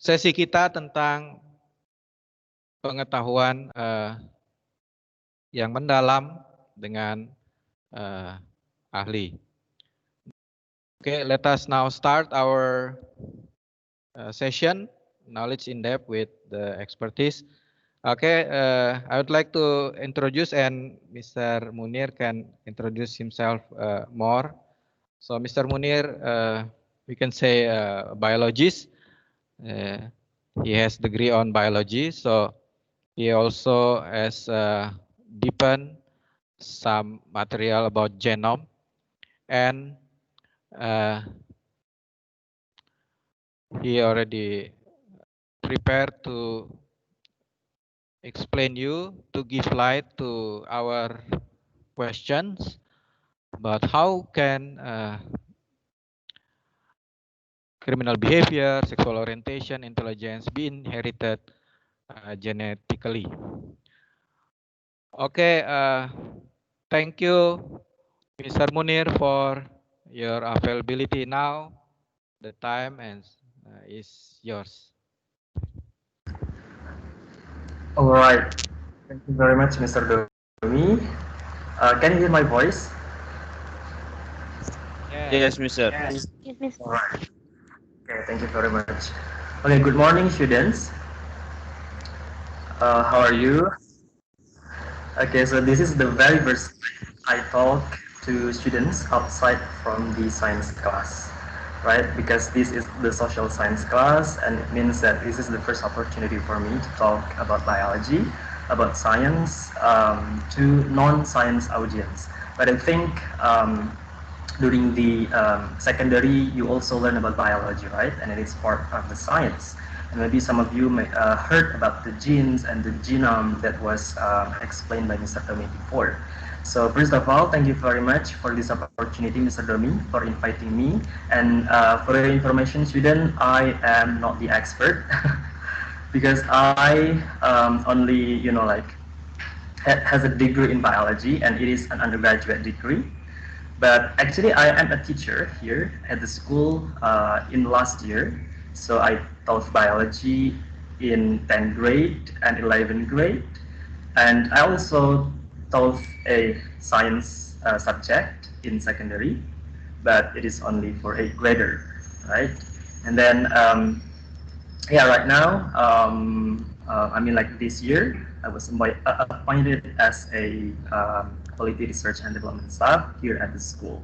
sesi kita tentang pengetahuan yang mendalam dengan ahli. Okay, let us now start our session, knowledge in depth with the expertise. Okay, I would like to introduce, and Mr. Munir can introduce himself more. So Mr. Munir, we can say biologist. He has degree on biology, so he also has deepened some material about genome, and he already prepared to explain you, to give light to our questions about how can criminal behavior, sexual orientation, intelligence be inherited genetically. Okay, thank you, Mr. Munir, for your availability now. The time is yours. All right. Thank you very much, Mr. Domi. Can you hear my voice? Yes, Mr. Yes, Miss. All right. Okay, thank you very much. Okay, good morning, students. How are you? Okay, so this is the very first time I talk to students outside from the science class, right? Because this is the social science class, and it means that this is the first opportunity for me to talk about biology, about science, to non-science audience. But I think during the secondary, you also learn about biology, right? And it is part of the science. And maybe some of you may heard about the genes and the genome that was explained by Mr. Domi before. So first of all, thank you very much for this opportunity, Mr. Domi, for inviting me. And for your information, student, I am not the expert because I only, has a degree in biology, and it is an undergraduate degree. But actually, I am a teacher here at the school in last year. So I taught biology in 10th grade and 11th grade. And I also taught a science subject in secondary, but it is only for 8th grader, right? And then, right now, like this year, I was appointed as a quality research and development staff here at the school.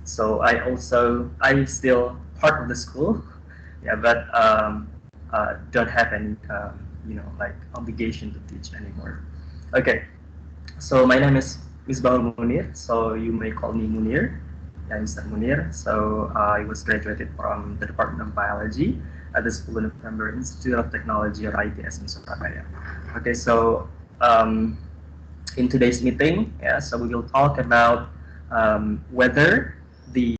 So I still part of the school, yeah, but don't have any, obligation to teach anymore. Okay, so my name is Misbahul Munir, so you may call me Munir. Yeah, Mr. Munir. So I was graduated from the Department of Biology at the School of November Institute of Technology, or ITS in Surabaya. Okay, so in today's meeting, yeah, so we will talk about whether the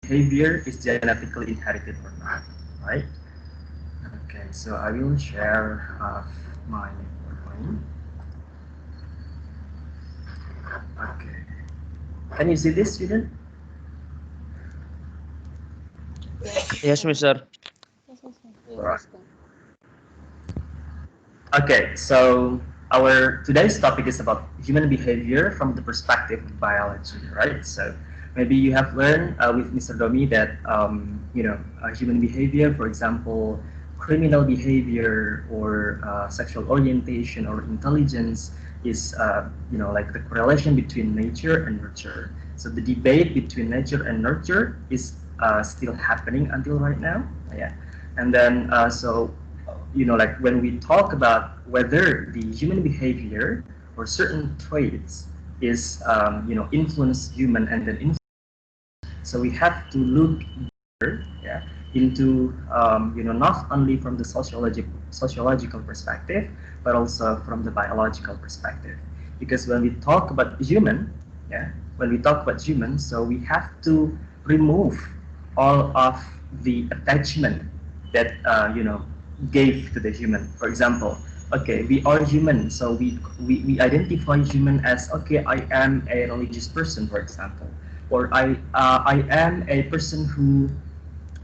behavior is genetically inherited or not, right? Okay, so I will share my PowerPoint. Okay, can you see this, student? Yes, Mr. Right. Okay, so our today's topic is about human behavior from the perspective of biology, right? So maybe you have learned with Mr. Domi that human behavior, for example, criminal behavior or sexual orientation or intelligence is like the correlation between nature and nurture. So the debate between nature and nurture is still happening until right now, yeah. And then like when we talk about whether the human behavior or certain traits is influence human and then influence, so we have to look deeper, yeah, into not only from the sociological perspective but also from the biological perspective, because when we talk about human, yeah, when we talk about human, so we have to remove all of the attachment that gave to the human. For example, okay, we are human, so we identify human as, okay, I am a religious person, for example, or I am a person who,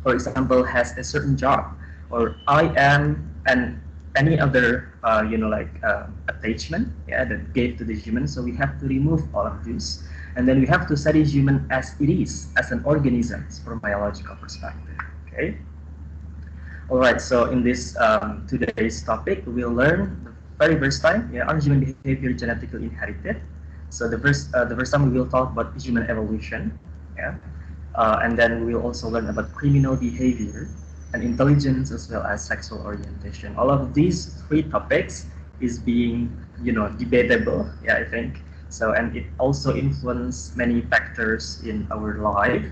for example, has a certain job, or I am, and any other attachment, yeah, that gave to the human. So we have to remove all of this, and then we have to study human as it is, as an organism from biological perspective. Okay. All right. So in this today's topic, we'll learn the very first time, yeah, are human behavior genetically inherited? So the first time we will talk about human evolution, yeah, and then we'll also learn about criminal behavior and intelligence as well as sexual orientation. All of these three topics is being, debatable, yeah, I think. So, and it also influence many factors in our life,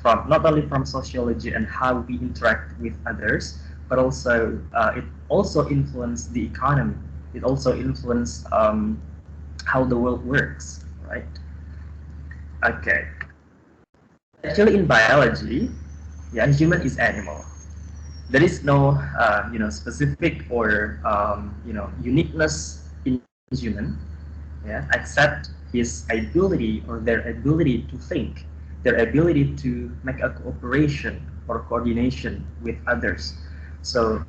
from not only from sociology and how we interact with others, but also it also influence the economy. It also influence how the world works, right? Okay. Actually, in biology, yeah, human is animal. There is no, specific or uniqueness in human, yeah, except his ability or their ability to think, their ability to make a cooperation or coordination with others. So,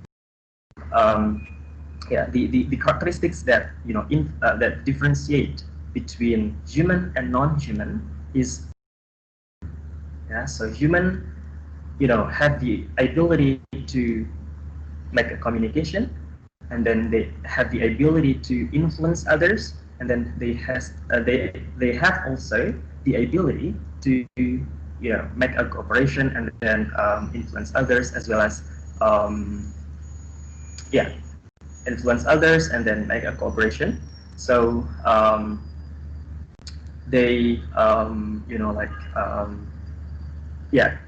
yeah, the characteristics that that differentiate between human and non-human is, yeah. So human, have the ability to make a communication, and then they have the ability to influence others, and then they have also the ability to make a cooperation and then influence others as well as yeah, influence others and then make a cooperation. So they yeah,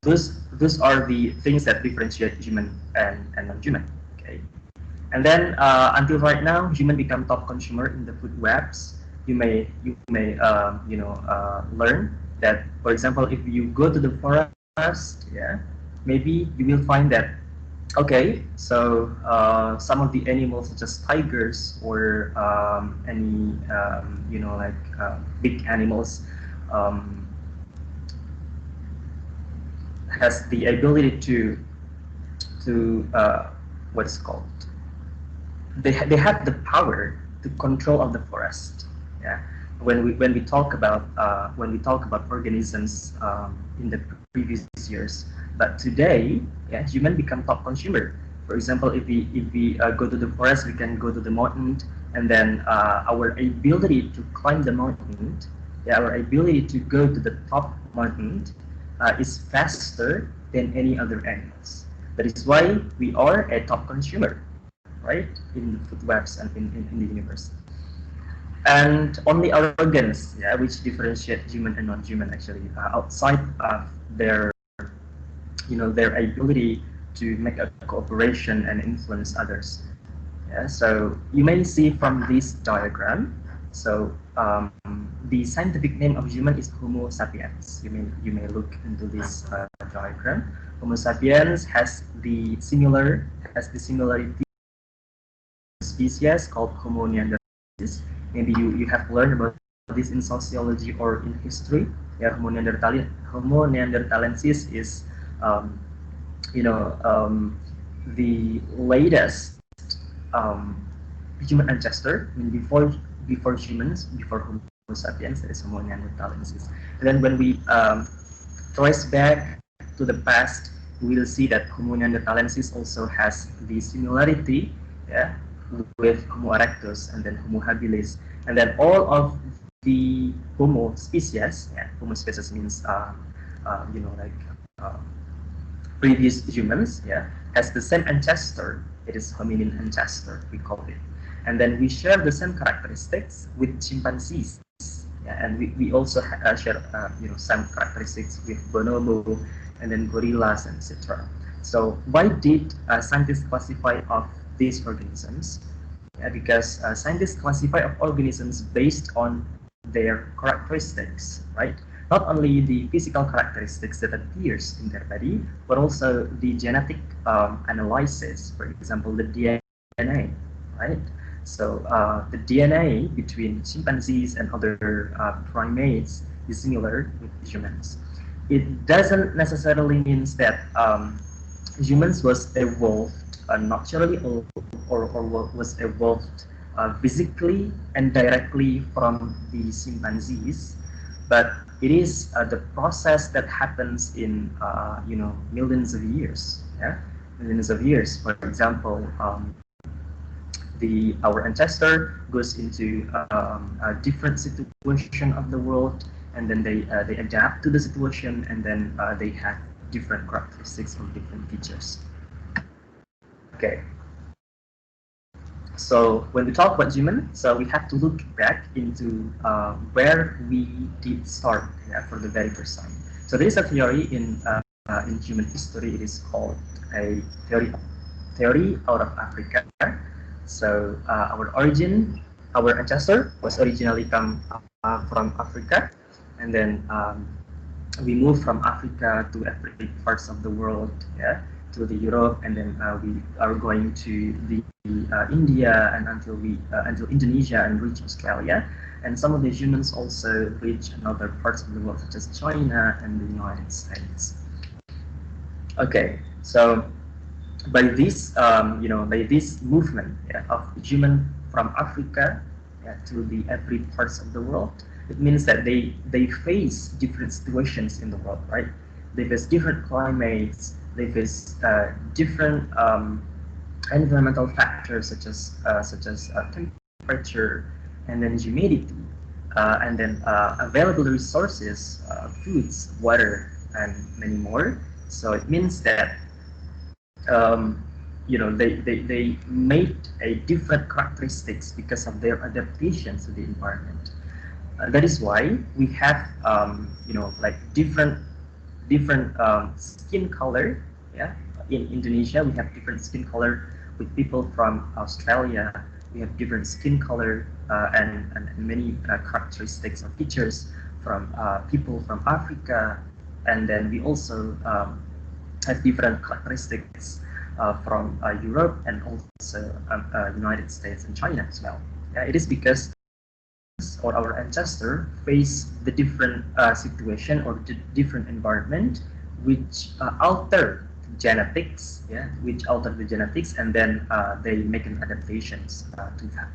those are the things that differentiate human and non-human. Okay. And then until right now, human become top consumer in the food webs. You may learn that, for example, if you go to the forest, yeah, maybe you will find that, okay, so some of the animals such as tigers or any big animals um, has the ability to what's called, they have the power to control of the forest. Yeah, when we talk about organisms in the previous years, but today, yeah, human become top consumer. For example, if we go to the forest, we can go to the mountain, and then our ability to climb the mountain, yeah, our ability to go to the top mountain is faster than any other animals. That is why we are a top consumer, right, in the food webs and in the universe. And only organs, yeah, which differentiate human and non-human actually, outside of their, their ability to make a cooperation and influence others. Yeah, so you may see from this diagram. So the scientific name of human is Homo sapiens. You may look into this diagram. Homo sapiens has the similarity species called Homo neanderthalensis. Maybe you have learned about this in sociology or in history. Yeah, Homo neanderthalensis is um, the latest um, human ancestor. I mean, before humans, before Homo sapiens, there is Homo neanderthalensis. And then when we trace back to the past, we will see that Homo neanderthalensis also has the similarity, yeah, with Homo erectus and then Homo habilis, and then all of the Homo species. Yeah, Homo species means uh, previous humans, yeah, has the same ancestor. It is hominin ancestor, we call it. And then we share the same characteristics with chimpanzees. Yeah, and we also share some characteristics with bonobo and then gorillas, etc. So why did scientists classify of these organisms? Yeah, because scientists classify of organisms based on their characteristics, right? Not only the physical characteristics that appears in their body, but also the genetic analysis, for example, the DNA, right? So the DNA between chimpanzees and other primates is similar with humans. It doesn't necessarily means that humans was evolved naturally or was evolved physically and directly from the chimpanzees, but it is the process that happens in millions of years. Yeah, millions of years. For example, our ancestor goes into a different situation of the world, and then they adapt to the situation, and then they have different characteristics or different features. Okay. So when we talk about human, so we have to look back into where we did start, yeah, for the very first time. So there is a theory in human history. It is called a theory out of Africa. So our ancestor was originally come from Africa, and then we moved from Africa to every parts of the world, yeah, to the Europe, and then we are going to the India, and until Indonesia and reach Australia, and some of the humans also reach another parts of the world, such as China and the United States. Okay, so by this movement, yeah, of human from Africa, yeah, to the every parts of the world, it means that they face different situations in the world, right? They face different climates, they face different environmental factors such as temperature, and then humidity, and then available resources, foods, water, and many more. So it means that they made a different characteristics because of their adaptations to the environment. That is why we have like different skin color. Yeah, in Indonesia we have different skin color. With people from Australia, we have different skin color, and many characteristics or features from people from Africa, and then we also have different characteristics from Europe, and also United States and China as well. Yeah, it is because or our ancestor face the different situation or the different environment which alter genetics, yeah, which alter the genetics, and then they make an adaptations to that.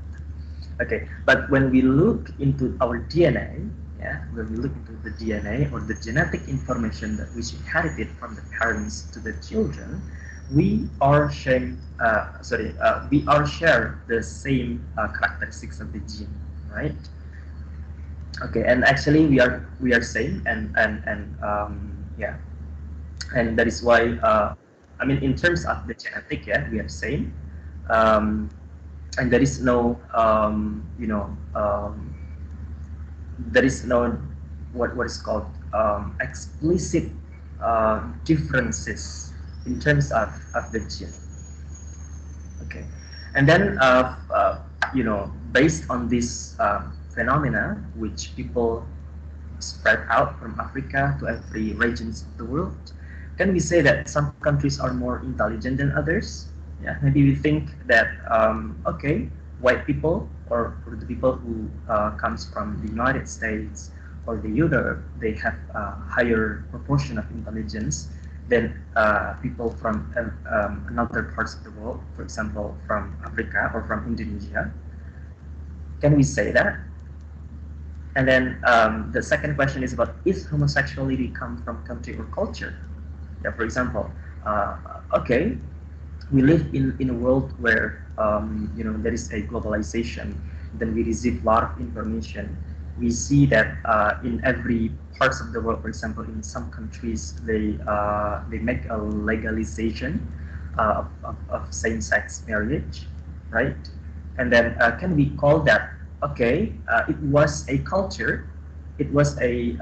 Okay, but when we look into our DNA, yeah, when we look into the DNA or the genetic information that we inherited from the parents to the children, we are we are share the same characteristics of the gene, right? Okay, and actually we are same, and yeah, and that is why I mean, in terms of the genetic, yeah, we are same, um, and there is no there is no what is called explicit differences in terms of the gene. Okay, and then based on this phenomena, which people spread out from Africa to every regions of the world, can we say that some countries are more intelligent than others? Yeah, maybe we think that okay, white people or the people who comes from the United States or the Europe, they have a higher proportion of intelligence than people from another parts of the world, for example, from Africa or from Indonesia. Can we say that? And then the second question is about, is homosexuality come from country or culture? Yeah, for example, okay, we live in a world where there is a globalization. Then we receive a lot of information. We see that in every parts of the world, for example, in some countries they make a legalization of same-sex marriage, right? And then can we call that, okay? It was a culture. It was a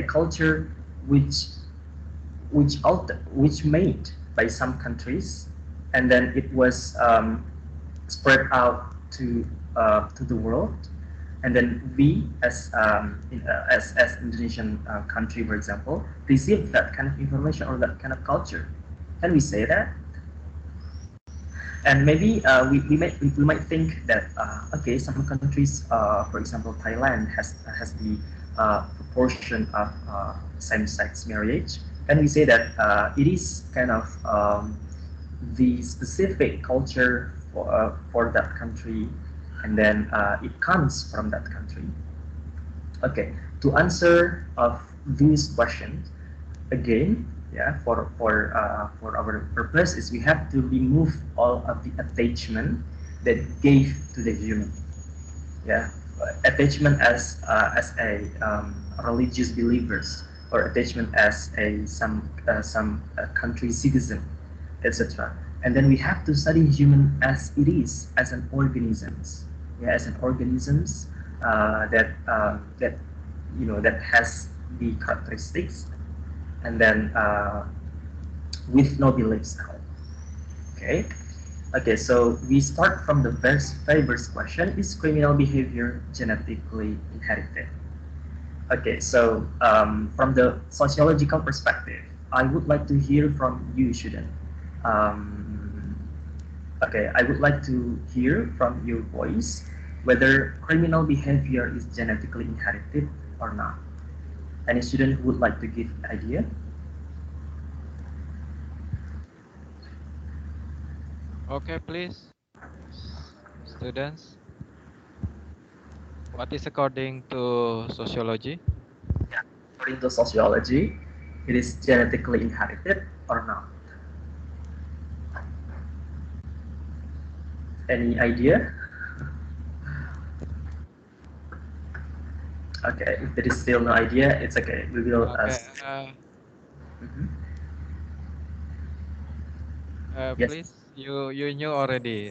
culture which which made by some countries, and then it was spread out to the world, and then we as Indonesian country, for example, receive that kind of information or that kind of culture. Can we say that? And maybe we might think that okay, some countries, for example, Thailand has the proportion of same-sex marriage, and we say that it is kind of the specific culture for that country, and then it comes from that country. Okay, to answer of these questions, again, yeah, for our purpose is we have to remove all of the attachment that gave to the human, yeah, attachment as a religious believers, or attachment as a some country citizen, etc. And then we have to study human as it is, as an organisms, yeah, as an organisms that that has the characteristics, and then with no beliefs at all. Okay. Okay, so we start from the very first question: is criminal behavior genetically inherited? Okay, so from the sociological perspective, I would like to hear from you, student. Um, okay, I would like to hear from your voice whether criminal behavior is genetically inherited or not. Any student who would like to give an idea? Okay, please, students. What is according to sociology? Yeah, according to sociology, it is genetically inherited or not. Any idea? Okay, if there is still no idea, it's okay. We will Okay, mhm. Yes. please, you knew already,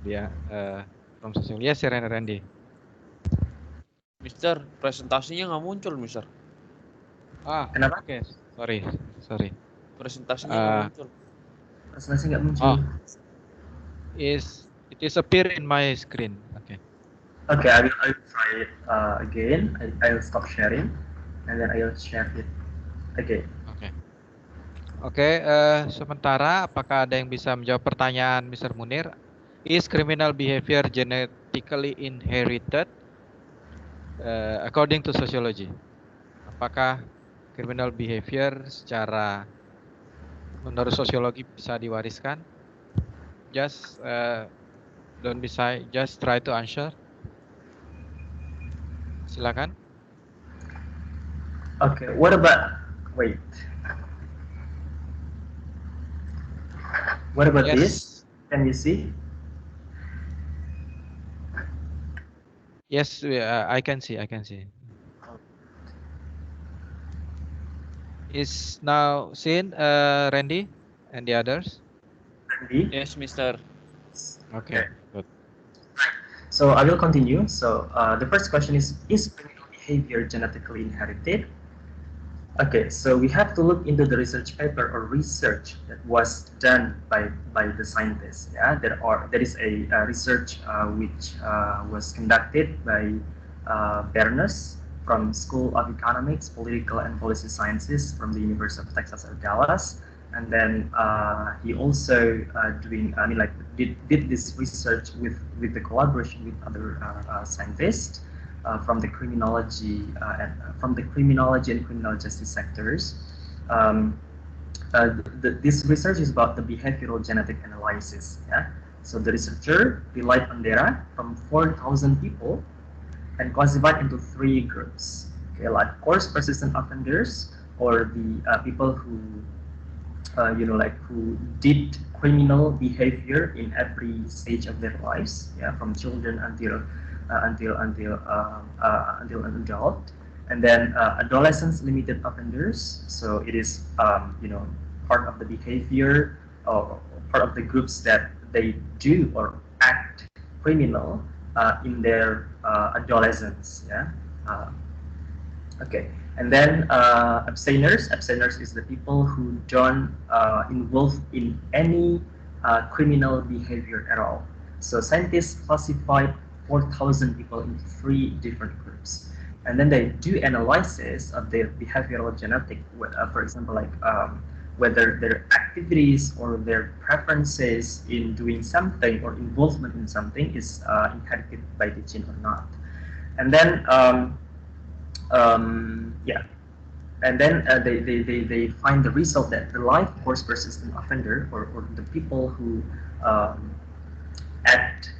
dia from sociology. Yes, Randy. Mister, presentasinya nggak muncul, Mister. Kenapa? Okay, sorry. Presentasinya nggak Uh, muncul. Presentasi nggak muncul. oh, it is appear in my screen. Okay. Okay, I will try it again. I will stop sharing, and then I will share it again. Oke. Oke, sementara apakah ada yang bisa menjawab pertanyaan Mr. Munir? Is criminal behavior genetically inherited according to sociology? Apakah criminal behavior secara menurut sosiologi bisa diwariskan? Just don't be shy, just try to answer. Silakan. Okay, what about wait? What about this? Yes. Can you see? Yes, I can see. Is now seen, Randy and the others? Randy? Yes, Mister. Okay, good. So I will continue. So the first question is criminal behavior genetically inherited? Okay, so we have to look into the research paper or research that was done by the scientists. Yeah, there is a research which was conducted by Bernes from School of Economics, Political and Policy Sciences from the University of Texas at Dallas, and then he also did this research with the collaboration with other scientists from the criminology and criminal justice sectors. Um, this research is about the behavioral genetic analysis. Yeah, so the researcher relied on data from 4,000 people and classified into three groups. Okay, like course persistent offenders, or the people who who did criminal behavior in every stage of their lives, yeah, from children until an adult, and then adolescents limited offenders. So it is part of the behavior, or part of the groups that they do or act criminal in their adolescence, yeah. Uh, Okay, and then abstainers. Abstainers is the people who don't involve in any criminal behavior at all. So scientists classified 4,000 people into three different groups, and then they do analysis of their behavioral genetic. For example, like whether their activities or their preferences in doing something or involvement in something is inherited by the gene or not. And then yeah, And then they find the result that the life course persistent offender, or the people who um, act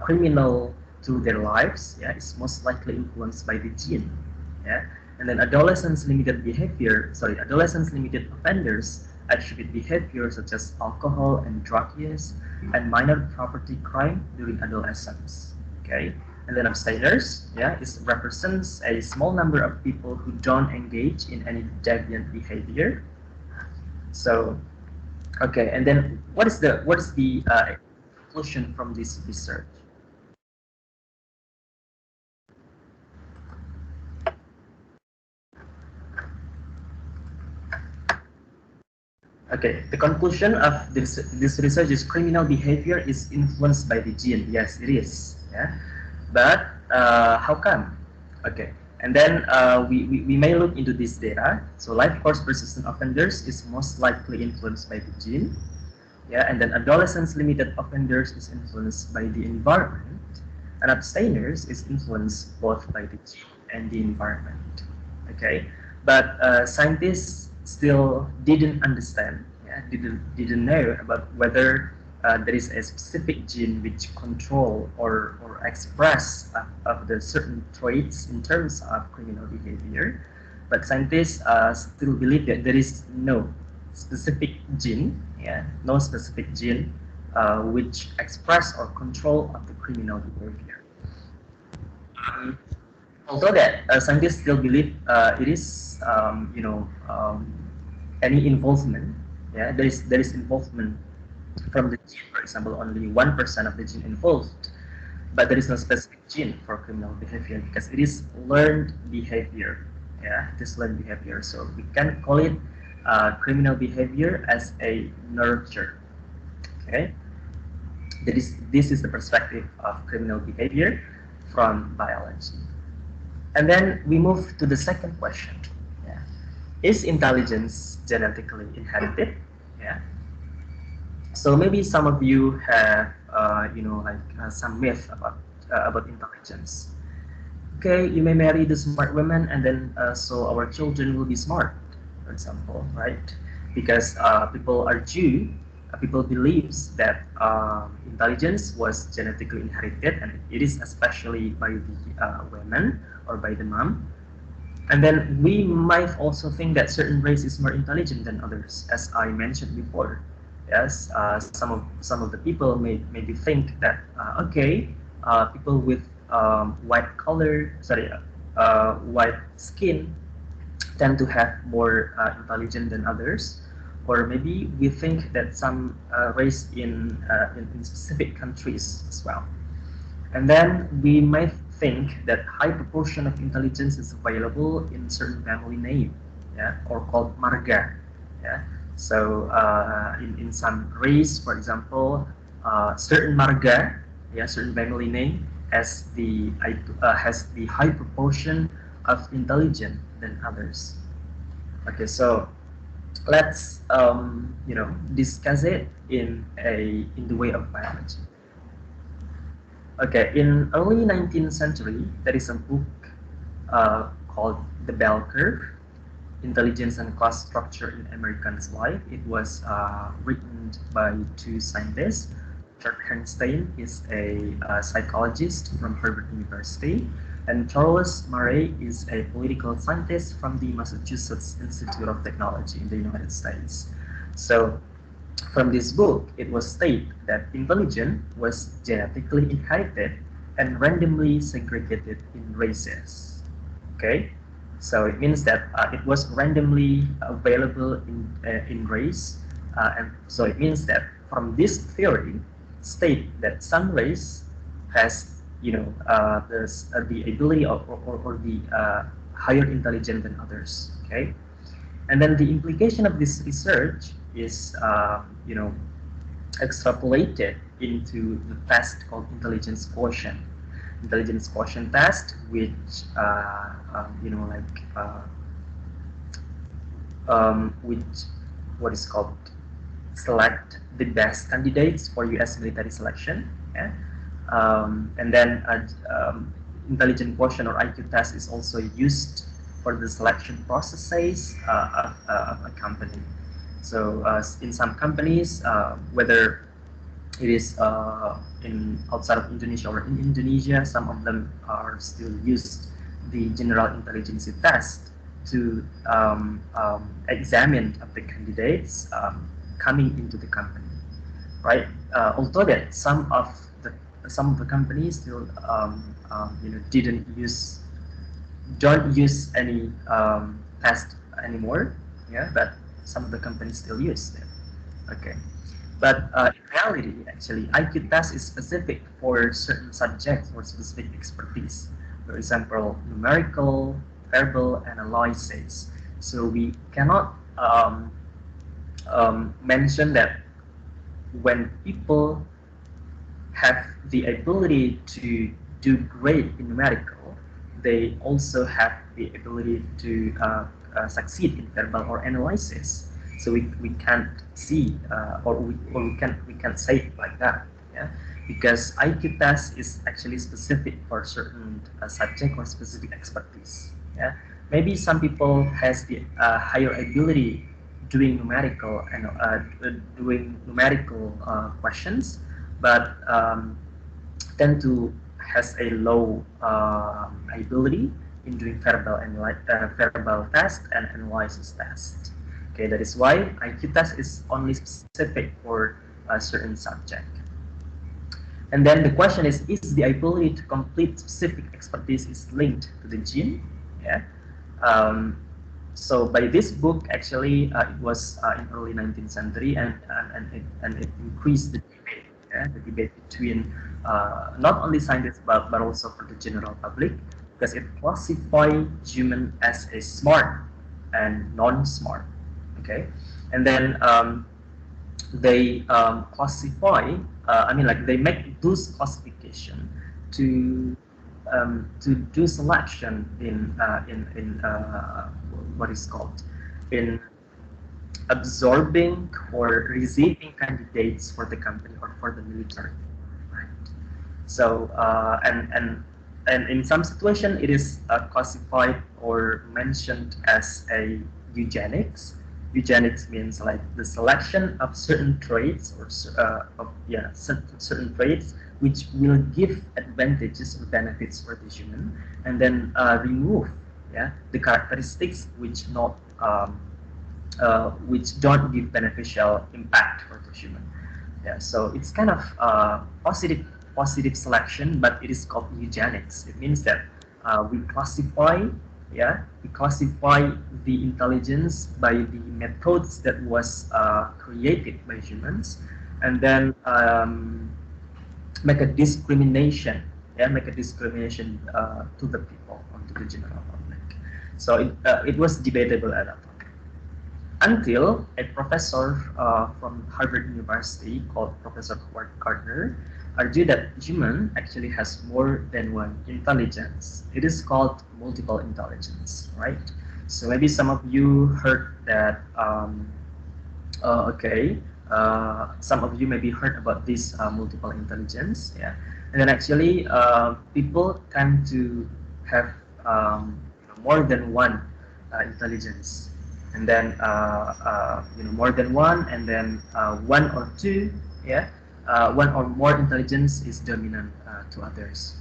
criminal to their lives, yeah, is most likely influenced by the gene, yeah. And then adolescents limited offenders attribute behavior such as alcohol and drug use and minor property crime during adolescence, okay. And then abstainers, yeah, it represents a small number of people who don't engage in any deviant behavior. So, okay, and then what is the conclusion from this research? Okay, the conclusion of this research is criminal behavior is influenced by the gene. Yes, it is. Yeah, but how come? Okay, and then we may look into this data. So life course persistent offenders is most likely influenced by the gene. Yeah, and then adolescents limited offenders is influenced by the environment, and abstainers is influenced both by the gene and the environment. Okay, but scientists still didn't understand, yeah, didn't know about whether there is a specific gene which control or express of the certain traits in terms of criminal behavior. But scientists still believe that there is no specific gene, yeah, no specific gene which express or control of the criminal behavior. Um, Although that scientists still believe it is, any involvement, yeah, there is involvement from the gene. For example, only 1% of the gene involved, but there is no specific gene for criminal behavior because it is learned behavior. Yeah, it is learned behavior. So we can call it criminal behavior as a nurture. Okay, this is the perspective of criminal behavior from biology. And then we move to the second question. Yeah. Is intelligence genetically inherited? Yeah. So maybe some of you have, some myth about intelligence. Okay, you may marry the smart women, and then so our children will be smart, for example, right? Because people are people believes that intelligence was genetically inherited, and it is especially by the women or by the mom. And then we might also think that certain race is more intelligent than others, as I mentioned before. Yes, some of the people may maybe think that okay, people with white skin tend to have more intelligent than others, or maybe we think that some race in specific countries as well. And then we might think that high proportion of intelligence is available in certain family name, yeah, or called marga, yeah. So in some race, for example, certain marga, yeah, certain family name has the high proportion of intelligence than others. Okay, so let's discuss it in the way of biology. Okay, in early 19th century, there is a book called The Bell Curve, Intelligence and Class Structure in Americans' Life. It was written by two scientists. Richard Bernstein is a psychologist from Harvard University, and Charles Murray is a political scientist from the Massachusetts Institute of Technology in the United States. So from this book, it was stated that intelligence was genetically inherited and randomly segregated in races. Okay, so it means that it was randomly available in race, and so it means that from this theory, state that some race has the ability or the higher intelligence than others. Okay, and then the implication of this research is, extrapolated into the test called intelligence quotient. Intelligence quotient test, which, which what is called select the best candidates for U.S. military selection. Yeah? And then intelligence quotient or IQ test is also used for the selection processes of a company. So in some companies, whether it is in outside of Indonesia or in Indonesia, some of them are still use the general intelligence test to examine of the candidates coming into the company, right? Although that some of the companies still didn't use don't use any test anymore, yeah, but some of the companies still use them. Okay, but in reality, actually, IQ test is specific for certain subjects or specific expertise. For example, numerical, verbal analysis. So we cannot mention that when people have the ability to do great in numerical, they also have the ability to succeed in verbal or analysis. So we can't see we can't say it like that, yeah, because IQ test is actually specific for certain subject or specific expertise. Yeah, maybe some people has the higher ability doing numerical and doing numerical questions, but tend to has a low ability in doing verbal test and analysis test. Okay, that is why IQ test is only specific for a certain subject. And then the question is the ability to complete specific expertise is linked to the gene? Yeah. Um, so by this book, actually, it was in early 19th century, and it increased the debate, yeah, the debate between not only scientists but also for the general public, because it classified human as a smart and non-smart. Okay, and then they classify. I mean, like they make those classification to do selection in what is called in absorbing or receiving candidates for the company or for the military, right? So and in some situation it is classified or mentioned as a eugenics. Eugenics means like the selection of certain traits or certain traits which will give advantages or benefits for the human, and then remove, yeah, the characteristics which don't give beneficial impact for the human. Yeah, so it's kind of positive selection, but it is called eugenics. It means that we classify the intelligence by the methods that was created by humans, and then make a discrimination, yeah, make a discrimination to the people, or to the general public. So it was debatable at that time, until a professor from Harvard University called Professor Howard Gardner argued that human actually has more than one intelligence. It is called multiple intelligence, right? So maybe some of you heard that. Okay, some of you maybe heard about this multiple intelligence, yeah. And then actually, people tend to have more than one intelligence, and then more than one, and then one or two, yeah, one or more intelligence is dominant to others.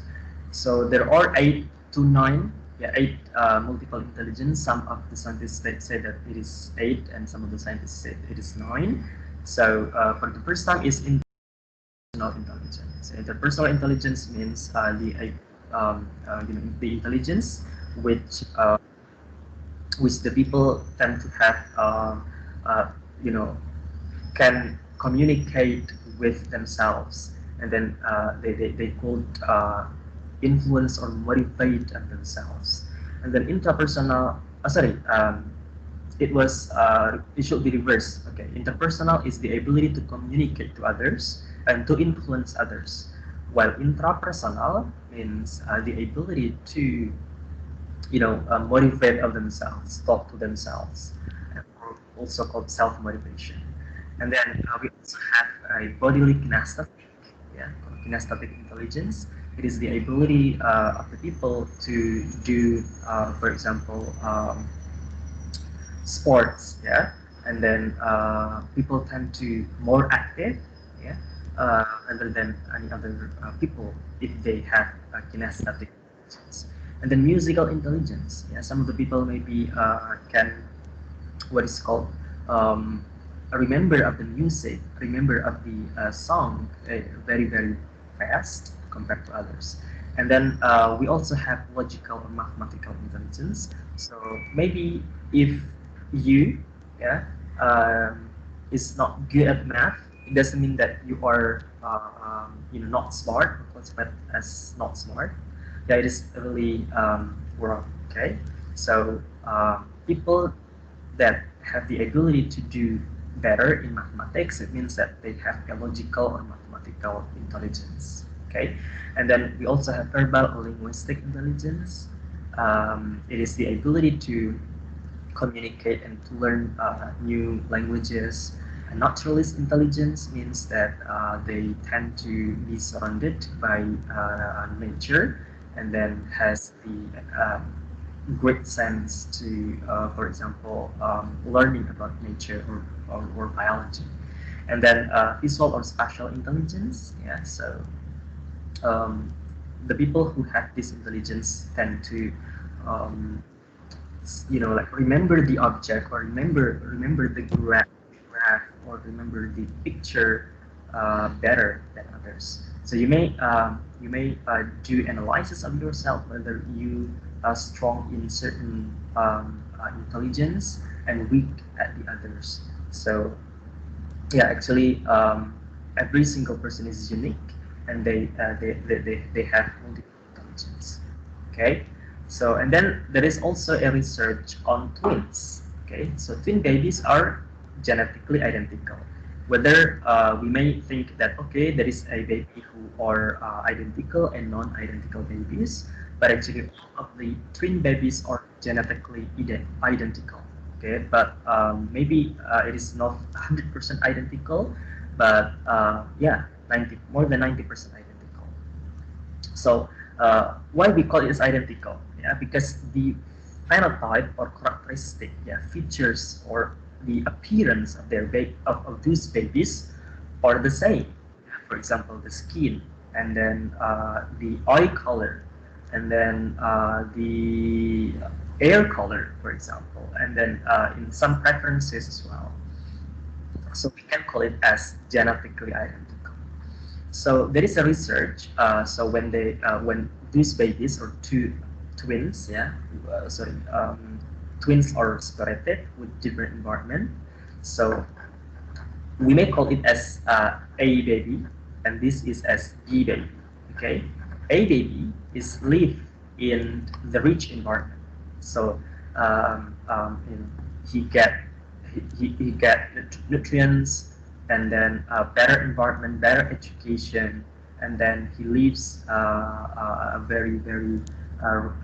So there are 8 to 9, yeah, 8 multiple intelligence. Some of the scientists say that it is 8, and some of the scientists say it is 9. So for the first time is interpersonal intelligence. Interpersonal intelligence means the intelligence which the people tend to have, you know, can communicate with themselves, and then they could influence or motivate themselves. And then intrapersonal, it should be reversed. Okay, interpersonal is the ability to communicate to others and to influence others, while intrapersonal means the ability to motivate of themselves, talk to themselves, and also called self-motivation. And then we also have a bodily kinesthetic, yeah, kinesthetic intelligence. it is the ability of the people to do, for example, sports, yeah, and then people tend to more active, yeah, rather than any other people if they have kinesthetic intelligence. And then musical intelligence, yeah, some of the people maybe can what is called um, a remember of the music, remember of the song very very fast compared to others. And then we also have logical or mathematical intelligence. So maybe if you, yeah, is not good at math, it doesn't mean that you are not smart or classified as not smart. Yeah, it is really wrong. Okay, so people that have the ability to do better in mathematics, it means that they have a logical or mathematical intelligence. Okay, and then we also have verbal or linguistic intelligence. It is the ability to communicate and to learn new languages. And naturalist intelligence means that they tend to be surrounded by nature and then has the great sense to, for example, learning about nature or biology. And then visual or spatial intelligence, yeah, so um, the people who have this intelligence tend to um, like remember the object or remember the graph or remember the picture better than others. So you may do analysis of yourself whether you are strong in certain intelligence and weak at the others. So yeah, actually, every single person is unique, and they have multiple intelligence. Okay, so and then there is also a research on twins. Okay, so twin babies are genetically identical. Whether we may think that okay, there is a baby who are identical and non-identical babies, but actually all of the twin babies are genetically identical. Okay, but maybe it is not 100% identical, but yeah, 90 more than 90% identical. So why we call it as identical? Yeah, because the phenotype or characteristic, yeah, features or the appearance of of these babies are the same. For example, the skin, and then the eye color, and then the hair color, for example, and then in some preferences as well. So we can call it as genetically identical. So there is a research. So when these babies or two twins, yeah, sorry, twins are separated with different environment. So we may call it as A baby, and this is as B baby. Okay, A baby is live in the rich environment, so he get he get nutrients, and then better environment, better education, and then he lives a very very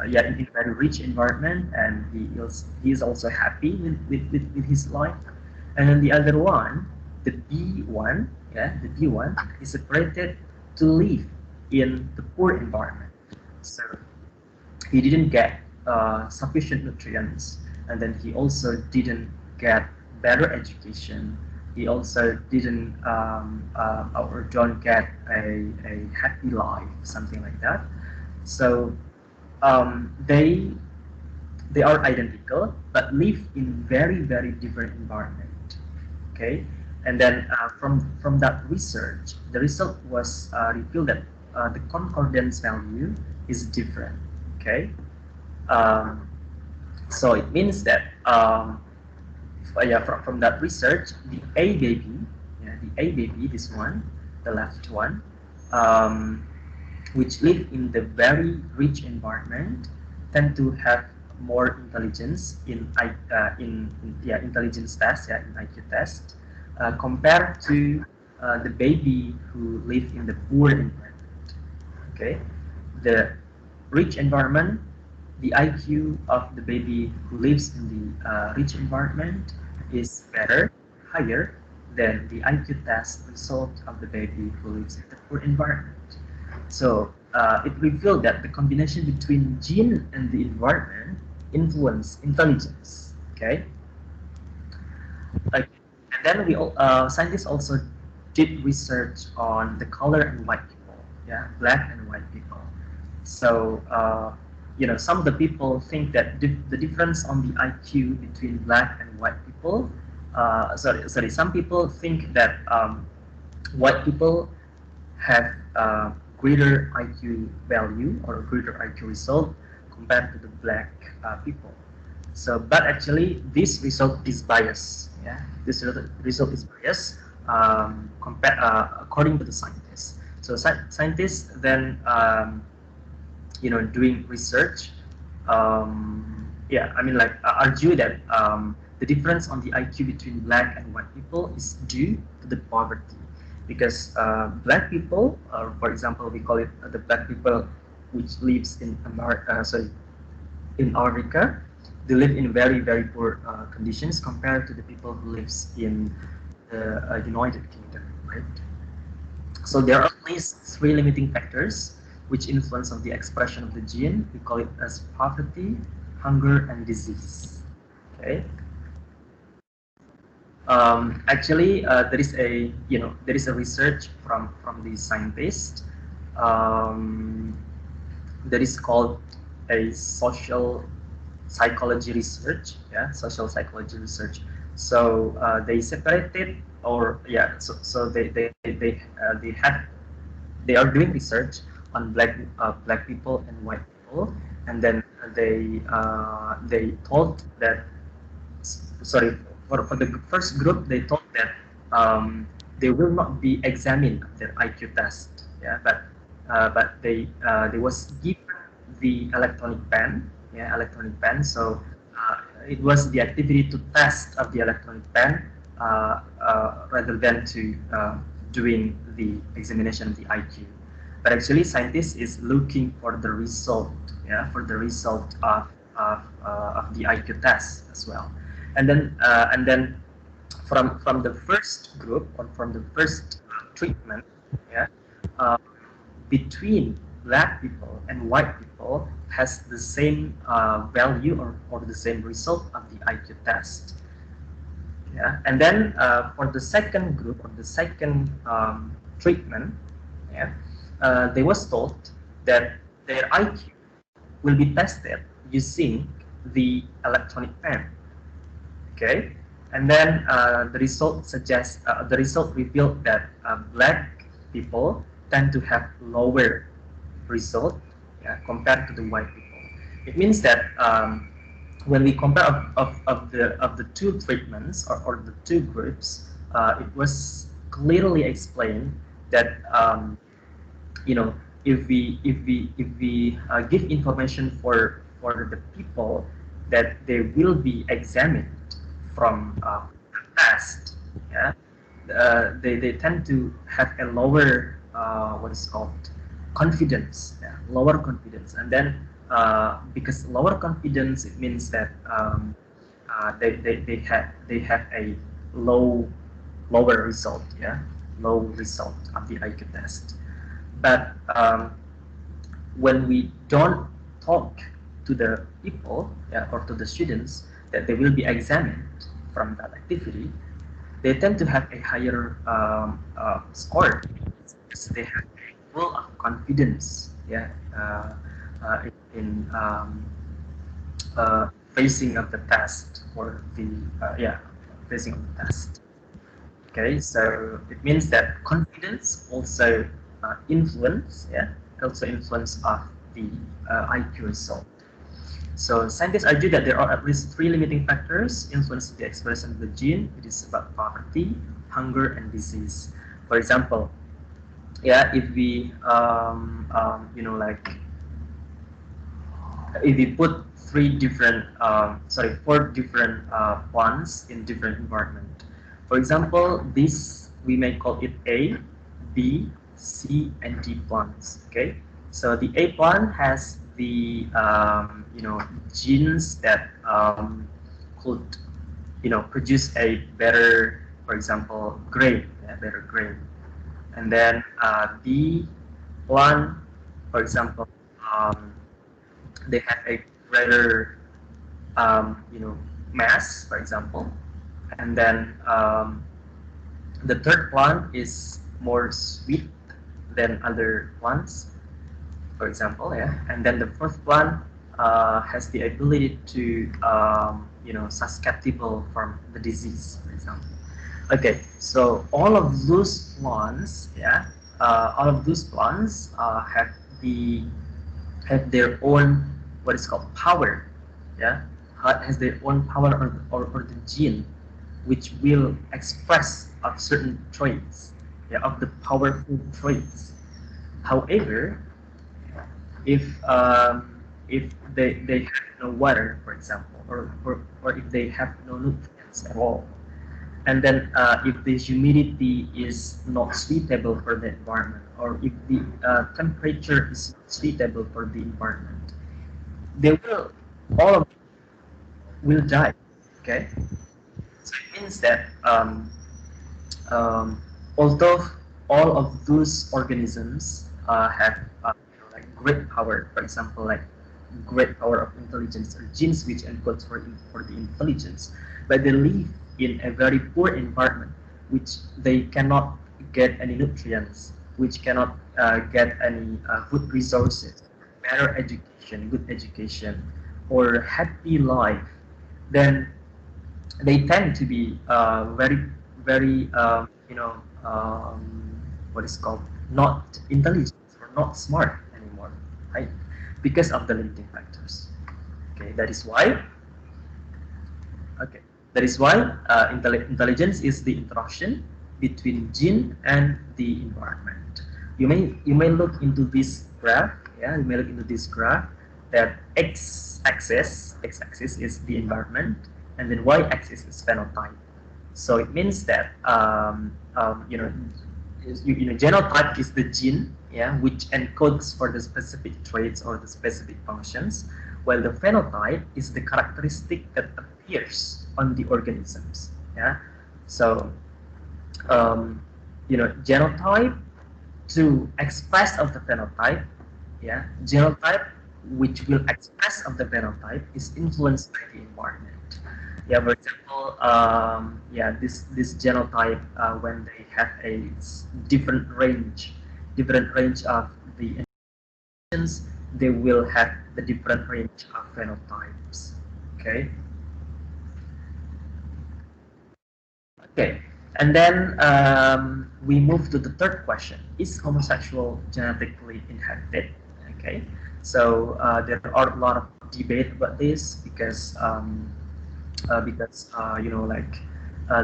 yeah, in a very rich environment, and he is also happy with his life. And then the other one, the B1, yeah, the B1 is separated to live in the poor environment. So he didn't get sufficient nutrients, and then he also didn't get better education. He also didn't or don't get a happy life, something like that. So they are identical but live in very very different environment. Okay, and then from that research, the result was revealed that the concordance value is different. Okay, um, so it means that yeah, from that research, the A baby, yeah, the A baby, this one, the left one, um, which live in the very rich environment, tend to have more intelligence in yeah, intelligence test, yeah, in IQ test, compared to the baby who live in the poor environment. Okay, the rich environment, the IQ of the baby who lives in the rich environment is better, higher than the IQ test result of the baby who lives in the poor environment. So it revealed that the combination between gene and the environment influence intelligence. Okay, like, and then scientists also did research on the color and white people, yeah, black and white people. So some of the people think that the difference on the IQ between black and white people. Sorry. Some people think that white people have greater IQ value or greater IQ result compared to the black people. So, but actually, this result is biased. Yeah, this result is biased according to the scientists. So, scientists then doing research, I mean, like, argue that the difference on the IQ between black and white people is due to the poverty, because black people, for example, we call it the black people which lives in America, in Africa, they live in very very poor conditions compared to the people who lives in the United Kingdom, right? So there are at least three limiting factors which influence on the expression of the gene. We call it as poverty, hunger, and disease. Okay. Actually, there is a research from the scientist that is called a social psychology research. Yeah, social psychology research. So they separated, or yeah, so they are doing research on black people and white people, and then they told that, sorry, for the first group, they thought that they will not be examined their IQ test, yeah, but they was given the electronic pen, yeah, electronic pen. So it was the activity to test of the electronic pen rather than to doing the examination of the IQ. But actually, scientists is looking for the result, yeah, for the result of the IQ test as well. And then from the first group, or from the first treatment, yeah, uh, between black people and white people has the same value, or the same result of the IQ test. Yeah, and then for the second group, or the second treatment, yeah, they was told that their IQ will be tested using the electronic pen. Okay, and then the result revealed that black people tend to have lower result, yeah, compared to the white people. It means that when we compare of the two treatments, or the two groups, it was clearly explained that you know if we give information for the people that they will be examined from the past, yeah, they tend to have a lower what is called confidence, yeah, lower confidence. And then because lower confidence, it means that they have a lower result, yeah, low result of the IQ test. But when we don't talk to the people, yeah, or to the students that they will be examined from that activity, they tend to have a higher score, because they have a full of confidence, yeah, in facing of the test, or the facing of the test. Okay, so it means that confidence also influence of the IQ result. So scientists argue that there are at least three limiting factors influencing the expression of the gene. It is about poverty, hunger, and disease. For example, yeah, if we like, if we put four different plants in different environment. For example, this we may call it A, B, C, and D plants. Okay, so the A plant has the genes that could produce a better, for example, grain, better grain. And then B plant, for example, um, they have a greater mass, for example, and then the third plant is more sweet than other plants, for example, yeah. And then the fourth plant has the ability to susceptible from the disease, for example. Okay, so all of those plants the have their own what is called power, yeah, has their own power or the gene which will express of certain traits, yeah, of the powerful traits. However, if they have no water, for example, or if they have no nutrients at all, and then if the humidity is not suitable for the environment, or if the temperature is not suitable for the environment, they will all of them will die. Okay, so it means that um, although all of those organisms have like great power, for example, like great power of intelligence or genes which encodes for the intelligence, but they live in a very poor environment, which they cannot get any nutrients, which cannot get any food resources, better education, good education, or happy life, then they tend to be very what is called not intelligent or not smart anymore, right? Because of the limiting factors. Okay, that is why. Okay, that is why intelligence is the interaction between gene and the environment. You may look into this graph. Yeah, you may look into this graph that x-axis is the environment, and then y-axis is phenotype. So it means that genotype is the gene, yeah, which encodes for the specific traits or the specific functions, while the phenotype is the characteristic that appears on the organisms. Yeah, so genotype to express of the phenotype, yeah, genotype which will express of the phenotype is influenced by the environment. Yeah, for example, this genotype when they have a different range of the indications, they will have the different range of phenotypes. Okay. Okay, and then we move to the third question: is homosexual genetically inherited? Okay, so there are a lot of debate about this because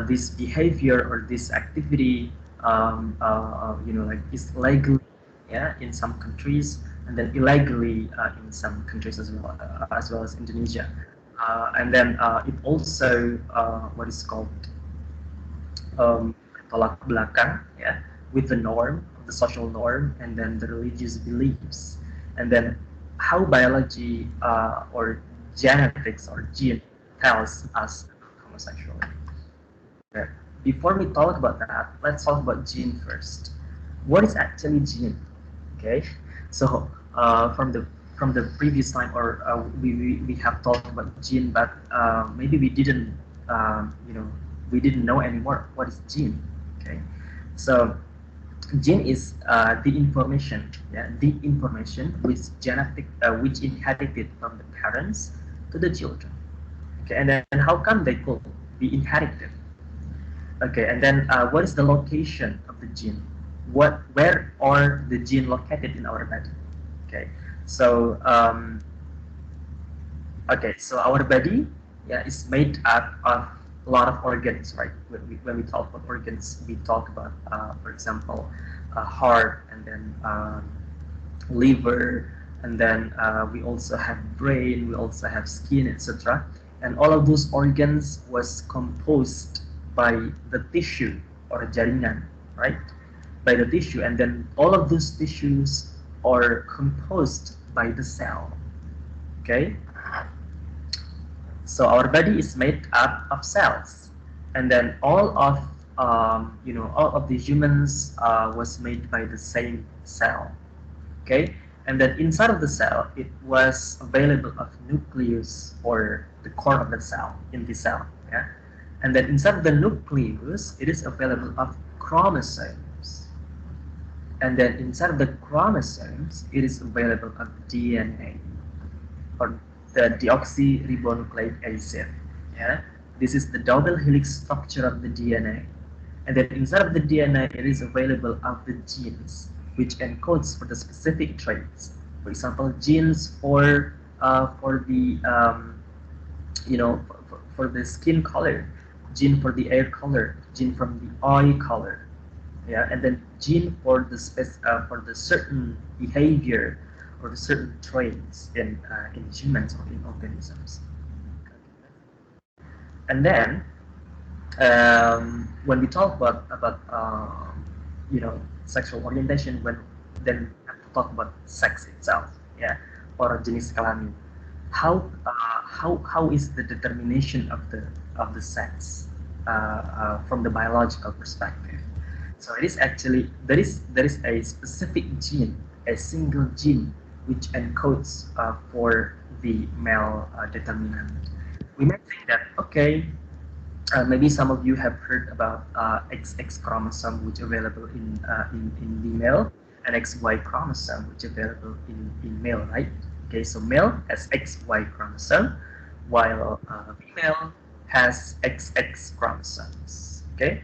this behavior or this activity like is legally, yeah, in some countries, and then illegally in some countries as well as Indonesia, and then it also what is called tolak belakang, yeah, with the norm, the social norm, and then the religious beliefs, and then how biology or genetics or gene tells us about homosexuality. Okay. Before we talk about that, let's talk about gene first. What is actually gene? Okay, so from the previous time, or we have talked about gene, but maybe we didn't know anymore what is gene. Okay, so gene is the information, yeah, the information which inherited from the parents to the children. Okay, and then how come they could be inherited? Okay, and then what is the location of the gene? Where are the gene located in our body? Okay, so our body, yeah, is made up of a lot of organs, right? When we talk about organs, we talk about, for example, heart, and then liver, and then we also have brain, we also have skin, etc. And all of those organs was composed by the tissue or jaringan, right? By the tissue, and then all of those tissues are composed by the cell. Okay, so our body is made up of cells, and then all of the humans was made by the same cell. Okay, and then inside of the cell, it was available of nucleus or the core of the cell in the cell. Yeah, and then inside of the nucleus, it is available of chromosomes, and then inside of the chromosomes, it is available of DNA or the deoxyribonucleic acid. Yeah, this is the double helix structure of the DNA, and then inside of the DNA, it is available of the genes which encodes for the specific traits. For example, genes for the for the skin color, gene for the hair color, gene from the eye color, yeah, and then gene for the for the certain behavior or the certain traits in humans or in organisms. And then when we talk about sexual orientation, when then we have to talk about sex itself, yeah, or jenis kelamin. How is the determination of the sex from the biological perspective? So it is actually there is a specific gene, a single gene, which encodes for the male determinant. We might think that okay, maybe some of you have heard about XX chromosome, which available in the male, and XY chromosome, which available in male, right? Okay, so male has XY chromosome, while female has XX chromosomes. Okay,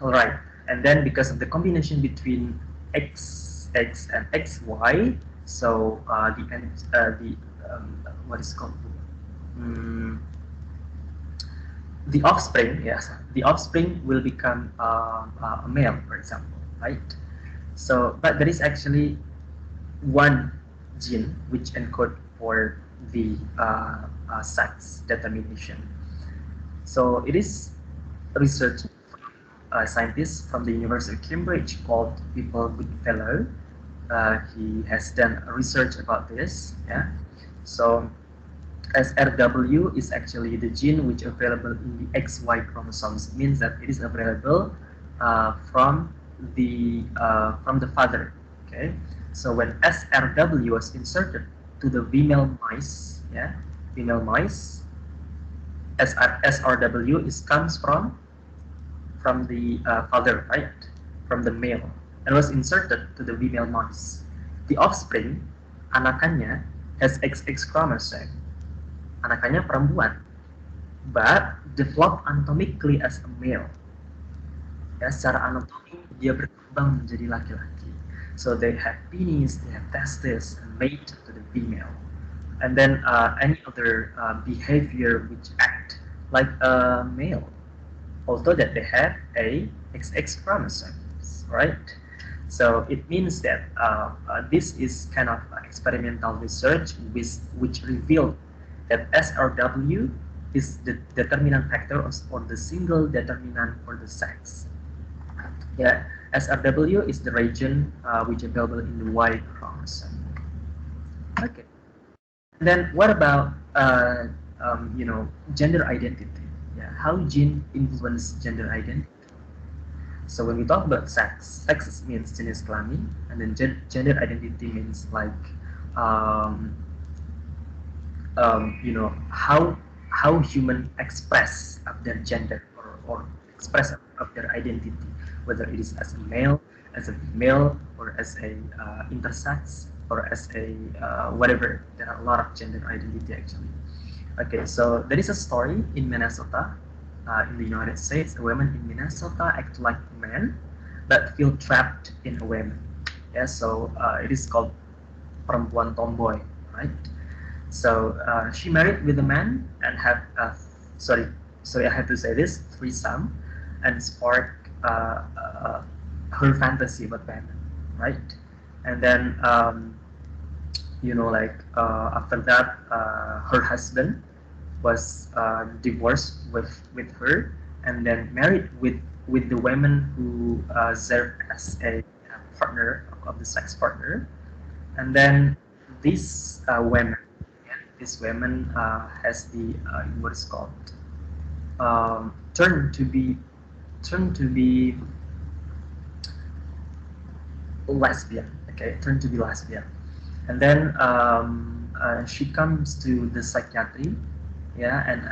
all right, and then because of the combination between XX and XY, so the what is called um, the offspring, yes, the offspring will become a male, for example, right? So, but there is actually one gene which encode for the sex determination. So it is research scientist from the University of Cambridge called People Goodfellow. He has done research about this. Yeah. So SRW is actually the gene which available in the XY chromosomes. It means that it is available from the father. Okay, so when SRW was inserted to the female mice, yeah, female mice, SRW is comes from the father, right, from the male, and was inserted to the female mice. The offspring, anakannya, has XX chromosome. Anakannya perempuan, but develop anatomically as a male. Ya, secara anatomi dia berkembang menjadi laki-laki. So they have penis, they have testes, and mate to the female. And then any other behavior which act like a male, although that they have a XX chromosomes, right? So it means that this is kind of experimental research which revealed that SRW is the determinant factor or the single determinant for the sex. Yeah, SRW is the region which is available in the Y chromosome. Okay. And then what about gender identity? Yeah, how gene influence gender identity? So when we talk about sex means jenis kelamin, and then gender identity means like um, how human express of their gender or express of their identity, whether it is as a male, as a female, or as a intersex, or as a whatever. There are a lot of gender identity actually. Okay, so there is a story in Minnesota, in the United States. A woman in Minnesota act like a man, but feel trapped in a woman. Yeah, so it is called perempuan tomboy, right? So she married with a man and had sorry I have to say this threesome, and spark her fantasy about men, right? And then after that, her husband was divorced with her, and then married with the woman who served as a partner of the sex partner, and then this woman, yeah, this woman has the what is called turned to be lesbian Okay, turned to be lesbian. And then she comes to the psychiatry, yeah, and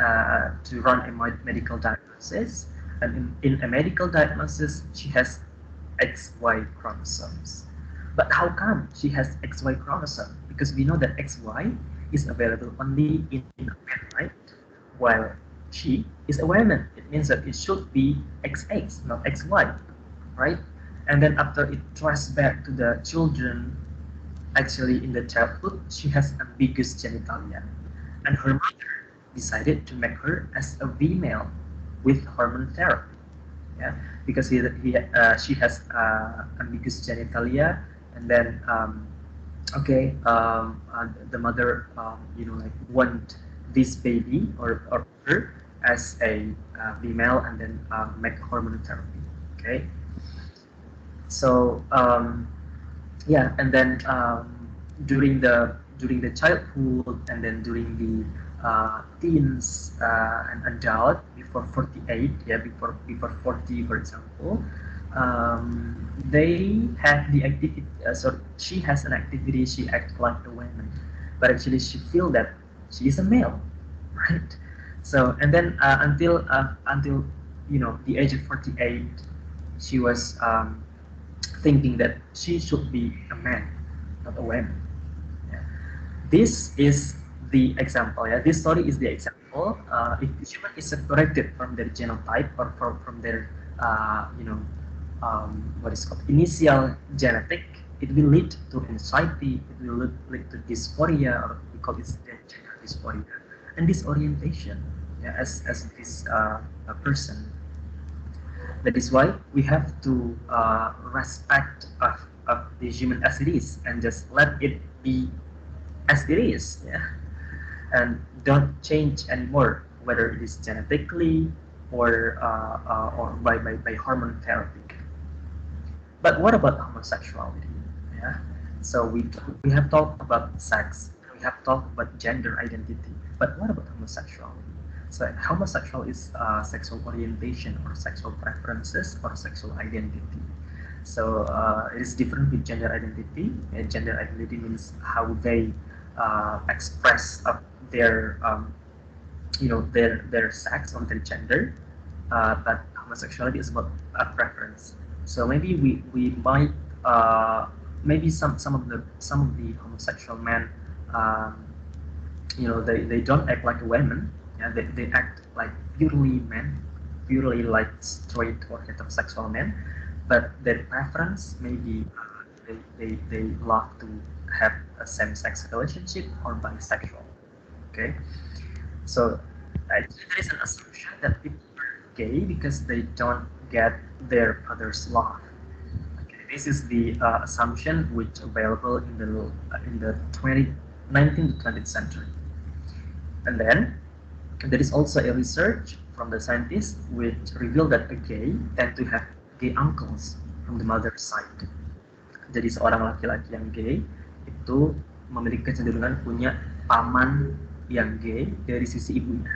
to run a medical diagnosis. And in a medical diagnosis, she has XY chromosomes. But how come she has XY chromosome? Because we know that XY is available only in a man, right? While she is a woman, it means that it should be XX, not XY, right? And then after it traces back to the children, actually in the childhood, she has ambiguous genitalia, and her mother decided to make her as a female with hormone therapy. Yeah, because she has ambiguous genitalia, and then the mother like want this baby or her as a female, and then make hormone therapy. Okay, so yeah, and then during the childhood, and then during the teens and adult before 48, yeah, before 40, for example, they have the activity. So she has an activity. She acts like a woman, but actually she feel that she is a male, right? So and then until the age of 48, she was thinking that she should be a man, not a woman. Yeah. This is the example. Yeah, this story is the example. If the human is separated from their genotype or from their, what is called initial genetic, it will lead to anxiety. It will lead to dysphoria, or we call it gender dysphoria, and disorientation. Yeah, as this a person. That is why we have to respect of the human as it is, and just let it be as it is, yeah, and don't change anymore, whether it is genetically or by hormone therapy. But what about homosexuality? Yeah. So we have talked about sex, we have talked about gender identity, but what about homosexuality? So homosexual is sexual orientation or sexual preferences or sexual identity. So it is different with gender identity. Gender identity means how they express their their sex or their gender, but homosexuality is about a preference. So maybe we might maybe some of the homosexual men, um, they don't act like a woman. Yeah, they act like purely men, purely like straight or heterosexual men, but their preference maybe they love to have a same-sex relationship or bisexual. Okay, so there is an assumption that people are gay because they don't get their father's love. Okay, this is the assumption which available in the 19th to 20th century. And then there is also a research from the scientists which revealed that a gay tend to have gay uncles from the mother's side. Jadi seorang laki-laki yang gay itu memiliki kecenderungan punya paman yang gay dari sisi ibunya.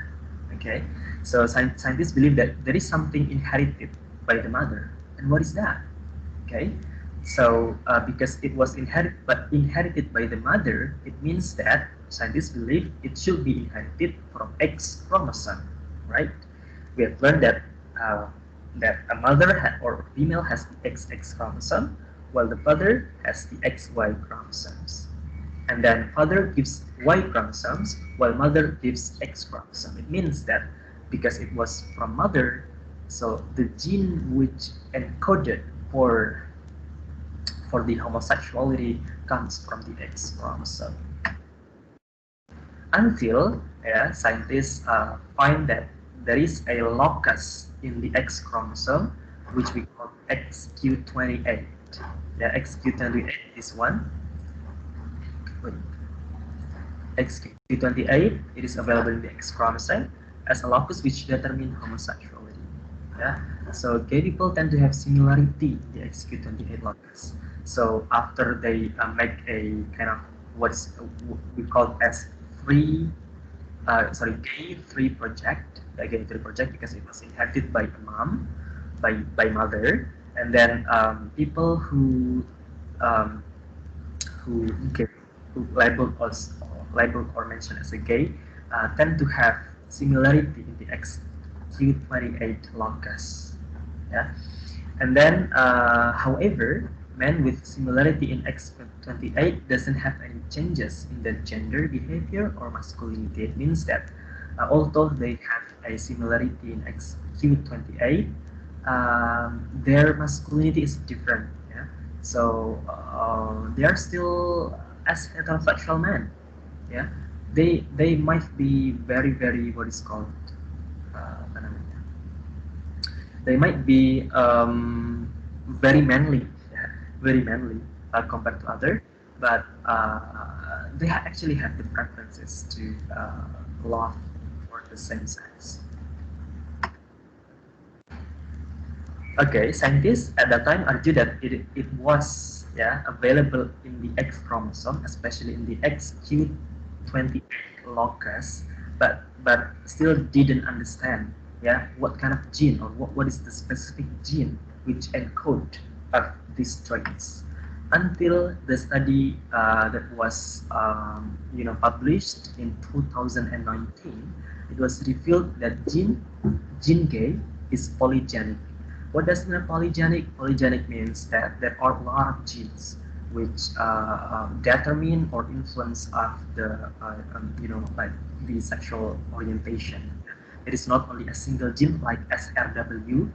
Okay, so scientists believe that there is something inherited by the mother, and what is that? Okay, so because it was inherited by the mother, it means that scientists believe it should be inherited from X chromosome, right? We have learned that that a mother or female has the XX chromosome, while the father has the XY chromosomes. And then father gives Y chromosomes, while mother gives X chromosome. It means that because it was from mother, so the gene which encoded for the homosexuality comes from the X chromosome. Until scientists find that there is a locus in the X chromosome, which we call XQ28. The XQ28 is one. XQ28, it is available in the X chromosome as a locus which determines homosexuality. Yeah, so gay people tend to have similarity in the XQ28 locus. So after they make a kind of what's we call as gay free project, the gay free project, because it was inherited by a mom, by mother, and then people who um, who gay, who labeled or mentioned as a gay, tend to have similarity in the XQ28 locus. Yeah, and then, however, men with similarity in X28 doesn't have any changes in their gender behavior or masculinity. It means that although they have a similarity in XQ28, their masculinity is different. Yeah, so they are still as heterosexual men. Yeah, they might be very what is called apa namanya, they might be very manly, yeah, very manly compared to other, but they actually have the preferences to love for the same sex. Okay, scientists at that time argued that it was, yeah, available in the X chromosome, especially in the XQ28 locus, but still didn't understand, yeah, what kind of gene or what is the specific gene which encode of these traits until the study that was published in 2019. It was revealed that gene gay is polygenic. What does mean polygenic? Polygenic means that there are a lot of genes which determine or influence of the like the sexual orientation. It is not only a single gene like SRW,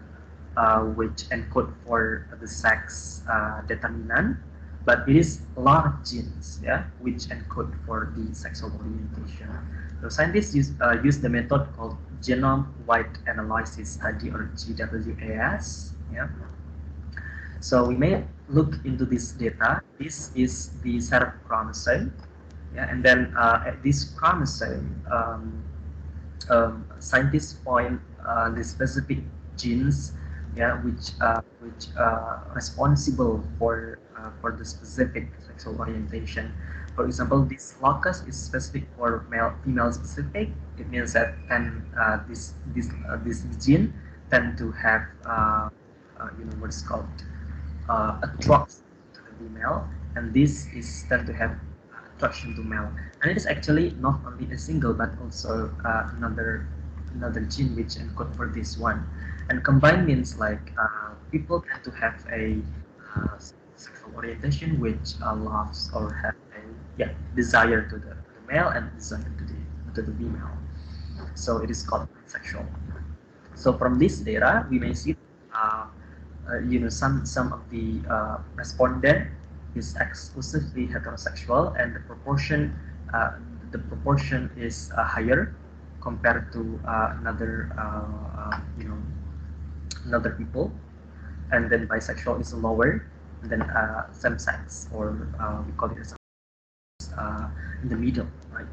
which encode for the sex determinant, but it is a lot of genes, yeah, which encode for the sexual orientation. So scientists use the method called genome-wide analysis study, or GWAS. Yeah. So we may look into this data. This is the set of chromosome, yeah, and then at this chromosome, scientists point the specific genes, yeah, which responsible for the specific sexual orientation. For example, this locus is specific for male female specific. It means that this gene tend to have what is called attract to the female, and this is tend to have attraction to male. And it is actually not only a single, but also another gene which encode for this one. And combined means like people tend to have a sexual orientation which loves or have a, yeah, desire to the male and desire to the female. So it is called bisexual. So from this data, we may see, some of the respondent is exclusively heterosexual, and the proportion is higher compared to another people, and then bisexual is lower, and then same sex, or we call it as in the middle, right?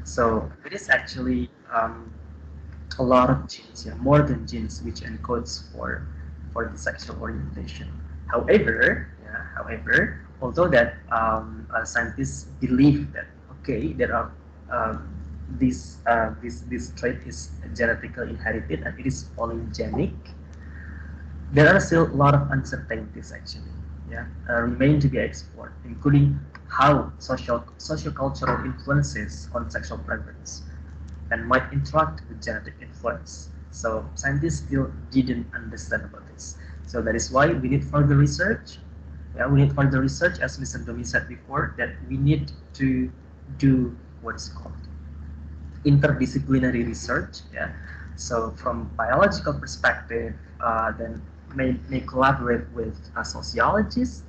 So it is actually a lot of genes, yeah, more than genes, which encodes for the sexual orientation. However, although that scientists believe that, okay, there are this trait is genetically inherited and it is polygenic, there are still a lot of uncertainties actually, yeah, remain to be explored, including how sociocultural influences on sexual preference and might interact with genetic influence. So scientists still didn't understand about this. So that is why we need further research. Yeah, we need further research, as Mr. Domi said before, that we need to do what is called interdisciplinary research. Yeah. So from biological perspective, then may collaborate with a sociologist.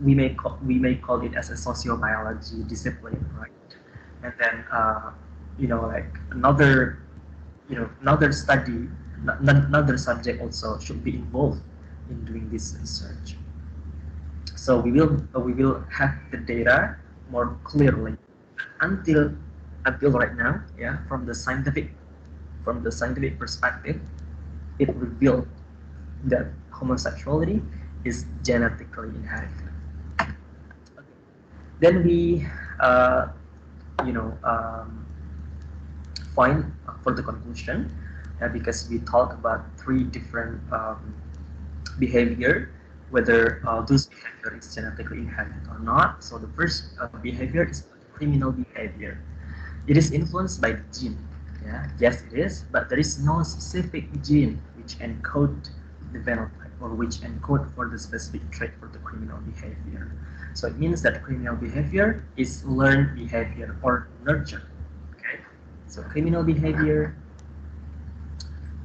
We may call it as a sociobiology discipline, right? And then like another study, another subject also should be involved in doing this research. So we will have the data more clearly. Until right now, yeah, from the scientific perspective, it revealed that homosexuality is genetically inherited. Okay. Then we uh, you know find for the conclusion, because we talk about three different behavior, whether those behavior is genetically inherited or not. So the first behavior is criminal behavior. It is influenced by the gene. Yeah, yes, it is, but there is no specific gene which encode the phenotype or which encode for the specific trait for the criminal behavior. So it means that criminal behavior is learned behavior or nurture. Okay, so criminal behavior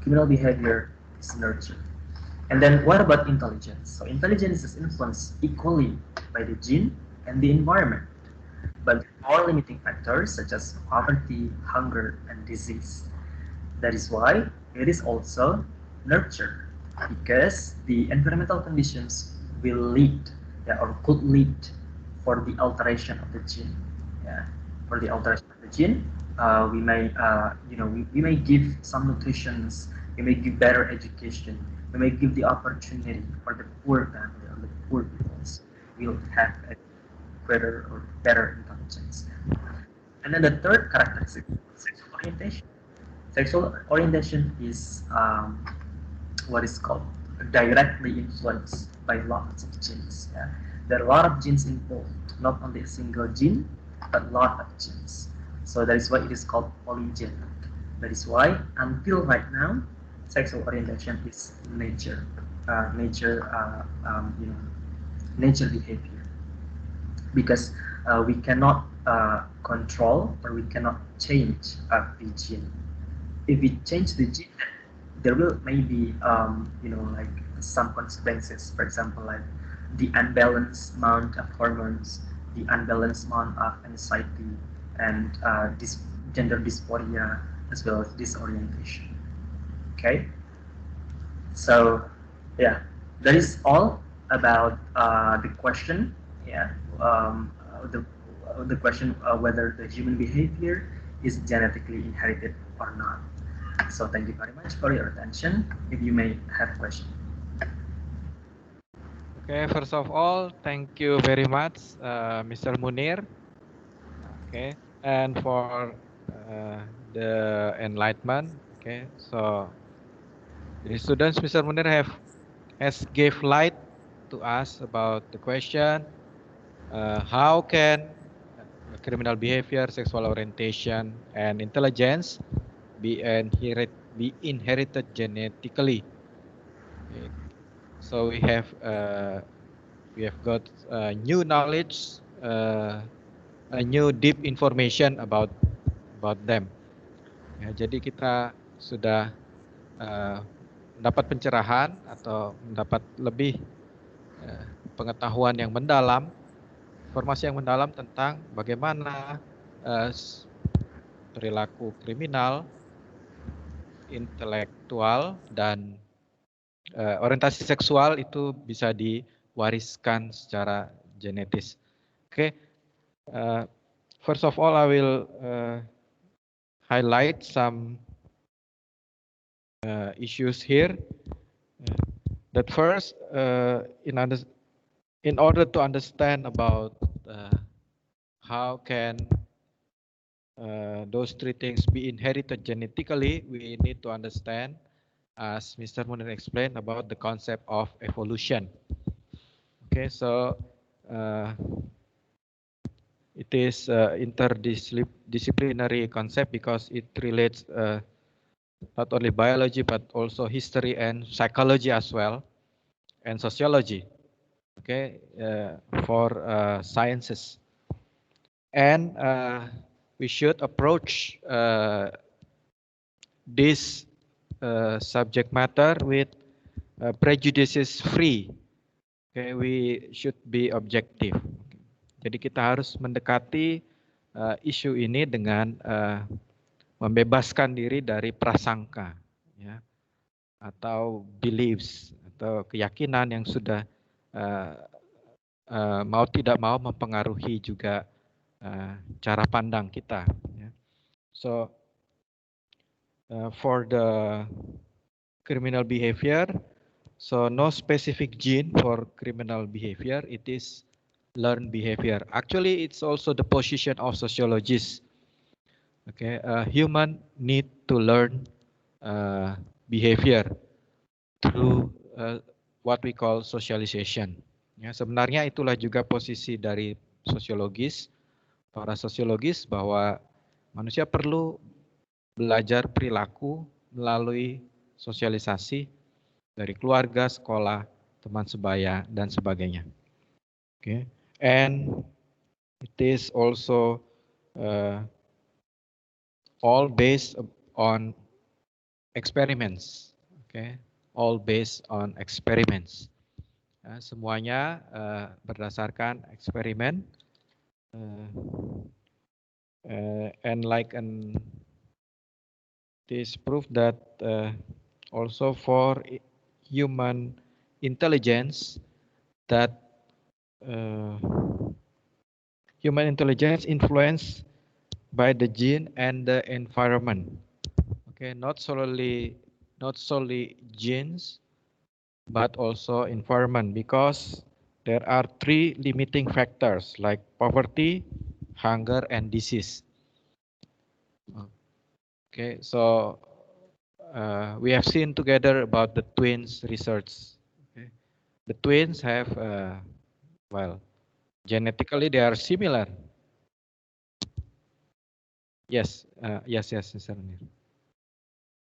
is nurture. And then what about intelligence? So intelligence is influenced equally by the gene and the environment, but more limiting factors such as poverty, hunger, and disease. That is why it is also nurture, because the environmental conditions will lead, yeah, or could lead for the alteration of the gene. Yeah, for the alteration of the gene, we may, we may give some nutritions, we may give better education, we may give the opportunity for the poor family or the poor peoples will have a greater or better intelligence. And then the third characteristic, sexual orientation. Sexual orientation is what is called directly influenced by lots of genes. Yeah? There are a lot of genes involved, not only a single gene, but a lot of genes. So that is why it is called polygenic. That is why until right now, sexual orientation is nature, nature, nature behavior, because we cannot control or we cannot change the gene. If we change the gene, there will maybe like some consequences. For example, like the unbalanced amount of hormones, the unbalanced amount of anxiety, and this gender dysphoria as well as disorientation. Okay, so yeah, that is all about the question. Yeah, the question whether the human behavior is genetically inherited or not. So thank you very much for your attention. If you may have a question. Okay, first of all, thank you very much, Mr. Munir. Okay, and for the enlightenment. Okay, so the students, Mr. Munir has gave light to us about the question, how can criminal behavior, sexual orientation, and intelligence be inherited genetically? Okay. So we have got new knowledge, a new deep information about them. Ya, jadi kita sudah mendapat pencerahan atau mendapat lebih pengetahuan yang mendalam, informasi yang mendalam tentang bagaimana perilaku kriminal, intelektual, dan orientasi seksual itu bisa diwariskan secara genetis. Okay, first of all, I will highlight some issues here. That first, in order to understand about how can those three things be inherited genetically, we need to understand, as Mr. Munir explained, about the concept of evolution. Okay, so it is interdisciplinary concept because it relates not only biology but also history and psychology as well, and sociology. Okay, for sciences, and we should approach this subject matter with prejudices free. Okay, we should be objective. Jadi kita harus mendekati isu ini dengan membebaskan diri dari prasangka, ya, atau beliefs atau keyakinan yang sudah mau tidak mau mempengaruhi juga cara pandang kita. Ya. So for the criminal behavior, so no specific gene for criminal behavior. It is learned behavior. Actually, it's also the position of sociologists. Okay, human need to learn behavior through what we call socialization. Ya, sebenarnya itulah juga posisi dari sosiologis, para sosiologis, bahwa manusia perlu belajar perilaku melalui sosialisasi dari keluarga, sekolah, teman sebaya, dan sebagainya. Okay. And it is also all based on experiments. Okay. All based on experiments. Semuanya berdasarkan eksperimen. And like this proof that also for human intelligence, that human intelligence influenced by the gene and the environment. Okay, not solely genes, but also environment, because there are three limiting factors like poverty, hunger, and disease. Okay, so we have seen together about the twins research. Okay. The twins have, well, genetically they are similar. Yes, yes, Mr. Munir.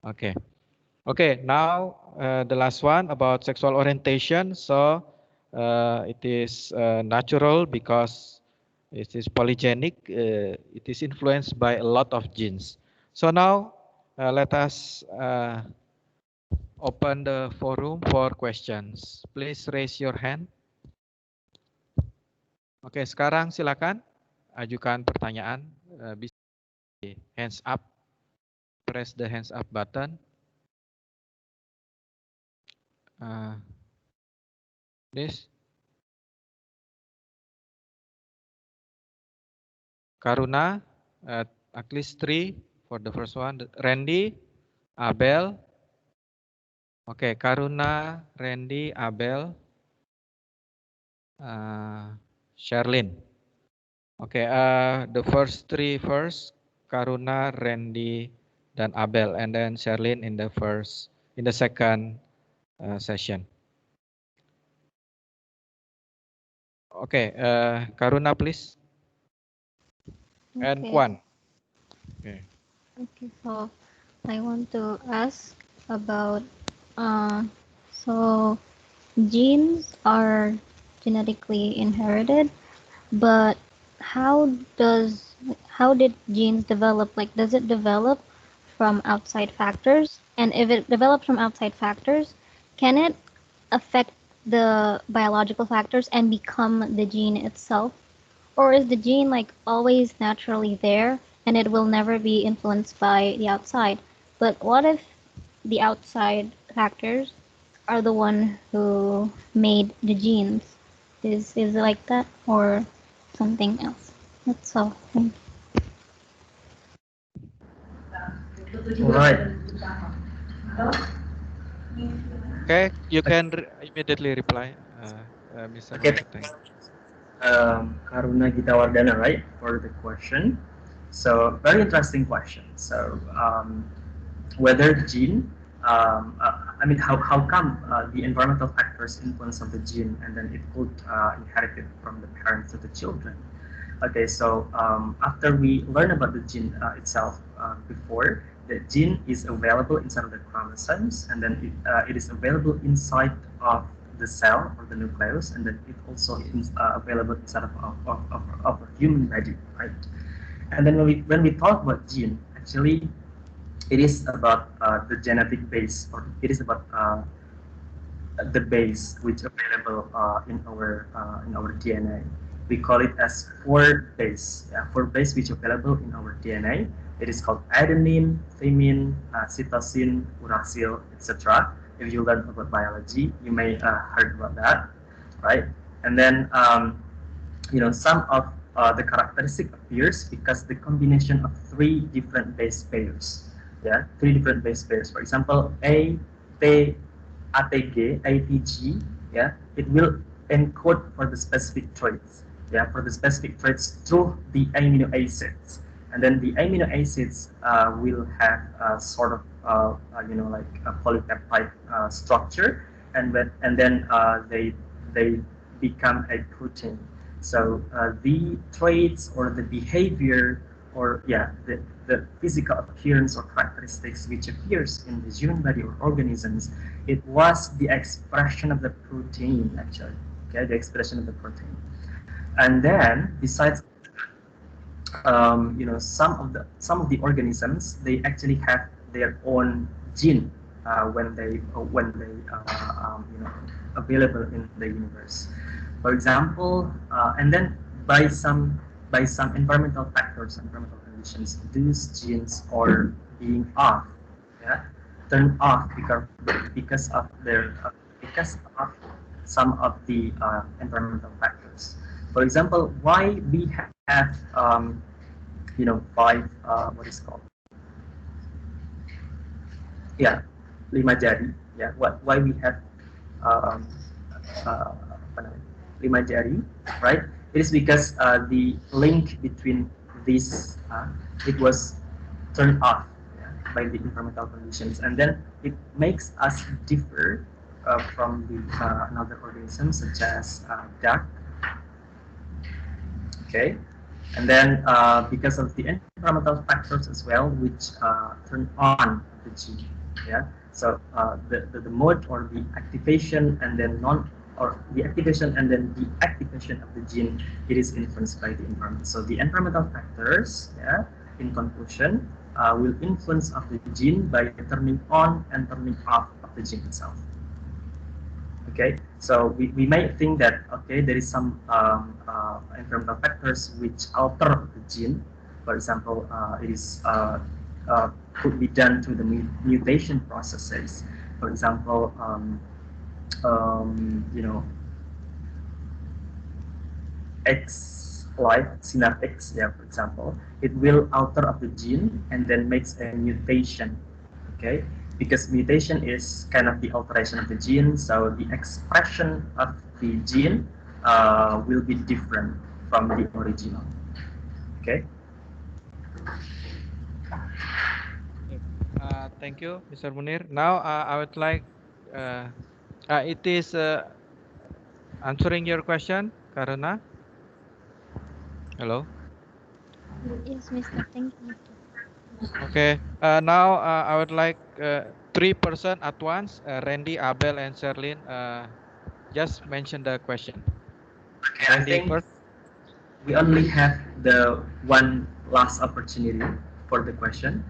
Okay. Okay, now the last one about sexual orientation. So it is natural because it is polygenic. It is influenced by a lot of genes. So now let us open the forum for questions. Please raise your hand. Oke, sekarang silakan ajukan pertanyaan. Bisa di hands up, press the hands up button. Please. Karuna, at least 3 for the first one. Randy, Abel. Oke, Karuna, Randy, Abel, Sherlyn. Oke, the first 3 first, Karuna, Randy, dan Abel, and then Sherlyn in the second session. Okay, Karuna, please. And Kwan. Okay. Okay, so I want to ask about so genes are genetically inherited, but how did genes develop? Like, does it develop from outside factors? And if it develops from outside factors, can it affect the biological factors and become the gene itself? Or is the gene like always naturally there and it will never be influenced by the outside? But what if the outside factors are the one who made the genes? Is it like that or something else? That's all. Thank you. Right. Okay, you can immediately reply, Mr. Okay, Munir. Thank you. Karuna Gitawardana, right, for the question. So very interesting question. So whether gene, I mean, how come the environmental factors influence of the gene and then it could inherit it from the parents to the children? Okay, so after we learn about the gene itself before, the gene is available inside of the chromosomes, and then it is available inside of the cell or the nucleus, and then it also is available inside of a human body, right? And then when we talk about gene, actually, it is about the genetic base, or it is about the base which available in our DNA. We call it as 4 base. Yeah, 4 base which available in our DNA. It is called adenine, thymine, cytosine, uracil, etc. If you learn about biology, you may heard about that, right? And then some of the characteristic appears because the combination of 3 different base pairs. Yeah, 3 different base pairs. For example, A, T, ATG, ATG, yeah, it will encode for the specific traits, yeah, for the specific traits through the amino acids, and then the amino acids will have a sort of like a polypeptide structure, and then they become a protein. So the traits or the behavior or the physical appearance or characteristics which appears in the human body or organisms, it was the expression of the protein actually. Okay, the expression of the protein. And then besides some of the organisms they actually have their own gene when they available in the universe. For example, and then by some by some environmental factors, environmental conditions, these genes are being off, yeah, turned off because of because of some of the environmental factors. For example, why we have five what is called yeah lima jari, yeah, why we have um, apa namanya, lima jari, right? It is because the link between these it was turned off, yeah, by the environmental conditions, and then it makes us differ from the another organism such as duck. Okay, and then because of the environmental factors as well, which turn on the gene, yeah. So the mode or the activation and then non or the activation and then the activation of the gene, it is influenced by the environment. So the environmental factors, yeah, in conclusion, will influence of the gene by turning on and turning off of the gene itself. Okay, so we might think that okay there is some environmental factors which alter the gene. For example, it is could be done through the mutation processes. For example, you know, X like synaptics, yeah, for example, it will alter of the gene and then makes a mutation. Okay, because mutation is kind of the alteration of the gene, so the expression of the gene will be different from the original. Okay. Thank you, Mr. Munir. Now I would like uh, it is answering your question, Karuna. Hello. Yes, Mr. Thank you, Mr. Okay. Now I would like three person at once. Randy, Abel, and Sherlyn. Just mention the question. Okay, I Randy think first. we only have the one last opportunity for the question.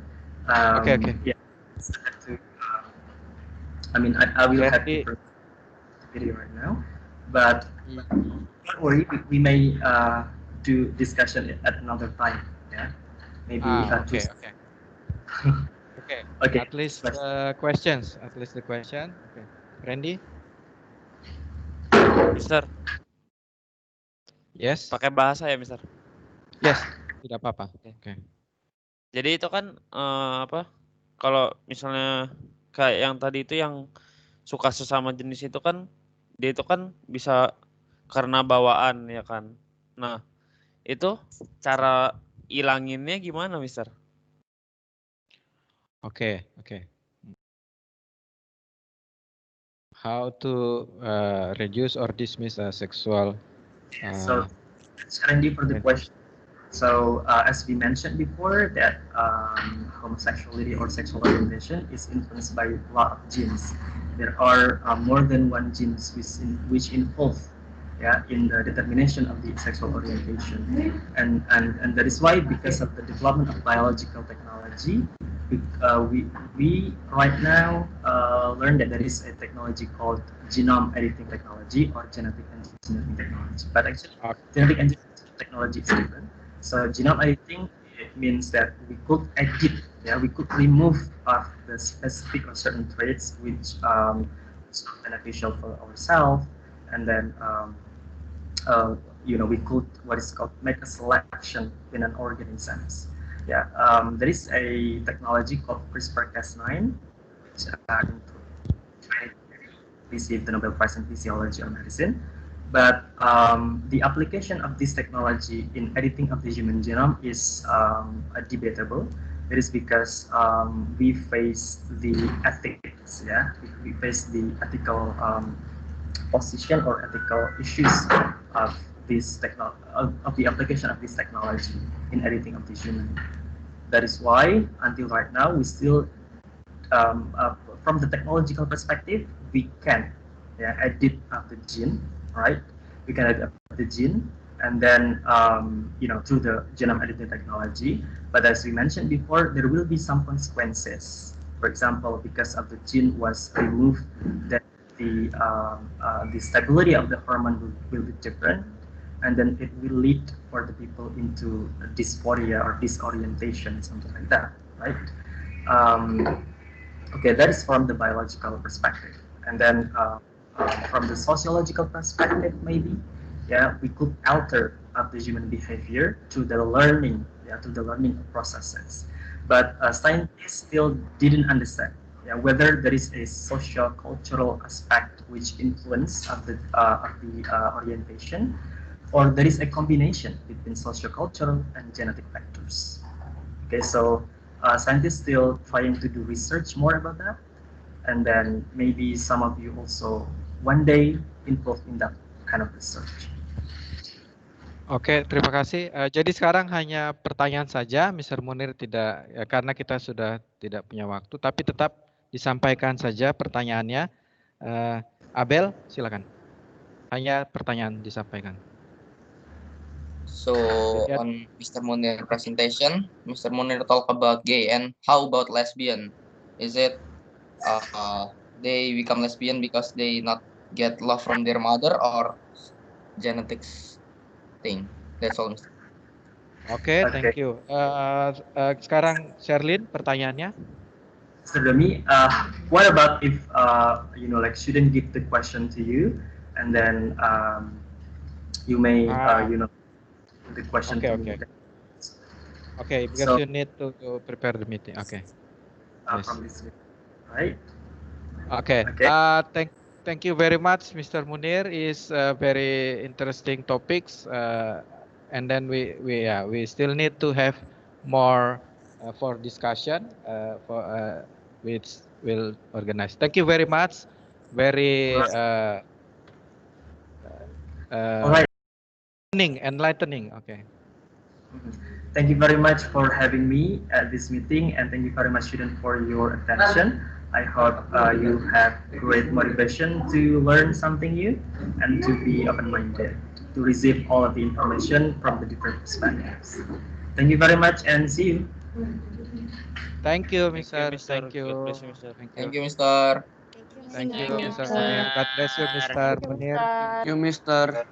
Okay. Okay. Yeah, so I have to, I mean, I will have to Randy. prepare the video right now, but Mm. don't worry, we may do discussion at another time. Yeah, maybe Okay. Tuesday. Okay. Okay. Okay, At least question. questions. At least the question. Okay. Randy. Mister, Yes. pakai bahasa ya, Mister? Yes. Tidak apa-apa. Oke. Oke. Jadi itu kan, apa, kalau misalnya kayak yang tadi itu yang suka sesama jenis itu kan, dia itu kan bisa karena bawaan ya kan. Nah, itu cara ilanginnya gimana, Mister? Okay. Okay. How to reduce or dismiss a sexual So, thanks Randy for the question. So, as we mentioned before, that homosexuality or sexual orientation is influenced by a lot of genes. There are more than one genes which involve, yeah, in the determination of the sexual orientation, and that is why because of the development of biological technology, we right now learn that there is a technology called genome editing technology or genetic engineering technology. But actually, genetic engineering technology is different. So genome editing, it means that we could edit, yeah, we could remove the specific or certain traits which is not beneficial for ourselves, and then we could what is called make a selection in an organisms. Yeah, there is a technology called CRISPR-Cas9, which in 2020 received the Nobel Prize in Physiology or Medicine. But the application of this technology in editing of the human genome is debatable It is because we face the ethics, yeah, we face the ethical position or ethical issues of of the application of this technology in editing of the human. That is why until right now we still from the technological perspective, we can, yeah, edit of the gene, right? We can edit of the gene, and then through the genome editing technology. But as we mentioned before, there will be some consequences. For example, because of the gene was removed, then the stability of the hormone will be different, and then it will lead for the people into dysphoria or disorientation, something like that, right? Um, Okay, that is from the biological perspective. And then from the sociological perspective, maybe, yeah, we could alter the human behavior to the learning, yeah, to the learning processes. But scientists still didn't understand, yeah, whether there is a socio-cultural aspect which influence of the orientation, or there is a combination between socio-cultural and genetic factors. Okay, so scientists still trying to do research more about that, and then maybe some of you also one day involved in that kind of research. Oke, terima kasih. Jadi sekarang hanya pertanyaan saja, Mr. Munir tidak, ya, karena kita sudah tidak punya waktu, tapi tetap disampaikan saja pertanyaannya. Abel, silakan. Hanya pertanyaan disampaikan. So Lihat. on Mr. Munir presentation, Mr. Munir talk about gay, and how about lesbian? Is it they become lesbian because they not get love from their mother or genetics thing? That's all, Mr. Oke, Oke. thank you. Sekarang Sherlyn, pertanyaannya. Mr. Remy, what about if like student give the question to you, and then you may the question Okay, to me. okay. Okay, because So you need to prepare the meeting. Okay. Yes. from this, right? Okay. Okay. Thank you very much, Mr. Munir. Is very interesting topics. And then we still need to have more for discussion for which will organize. Thank you very much. Very All right. enlightening. Okay. Thank you very much for having me at this meeting, and thank you very much, student, for your attention. I hope you have great motivation to learn something new and to be open-minded to receive all of the information from the different perspectives. Thank you very much, and see you. Thank you, Thank Mr. you, Mr. Thank you. God bless you, Mr. Thank you. Thank you, Mr. Thank you, Thank you, Mr. Mr. Munir. God bless you, Mr. Munir. You, Mister.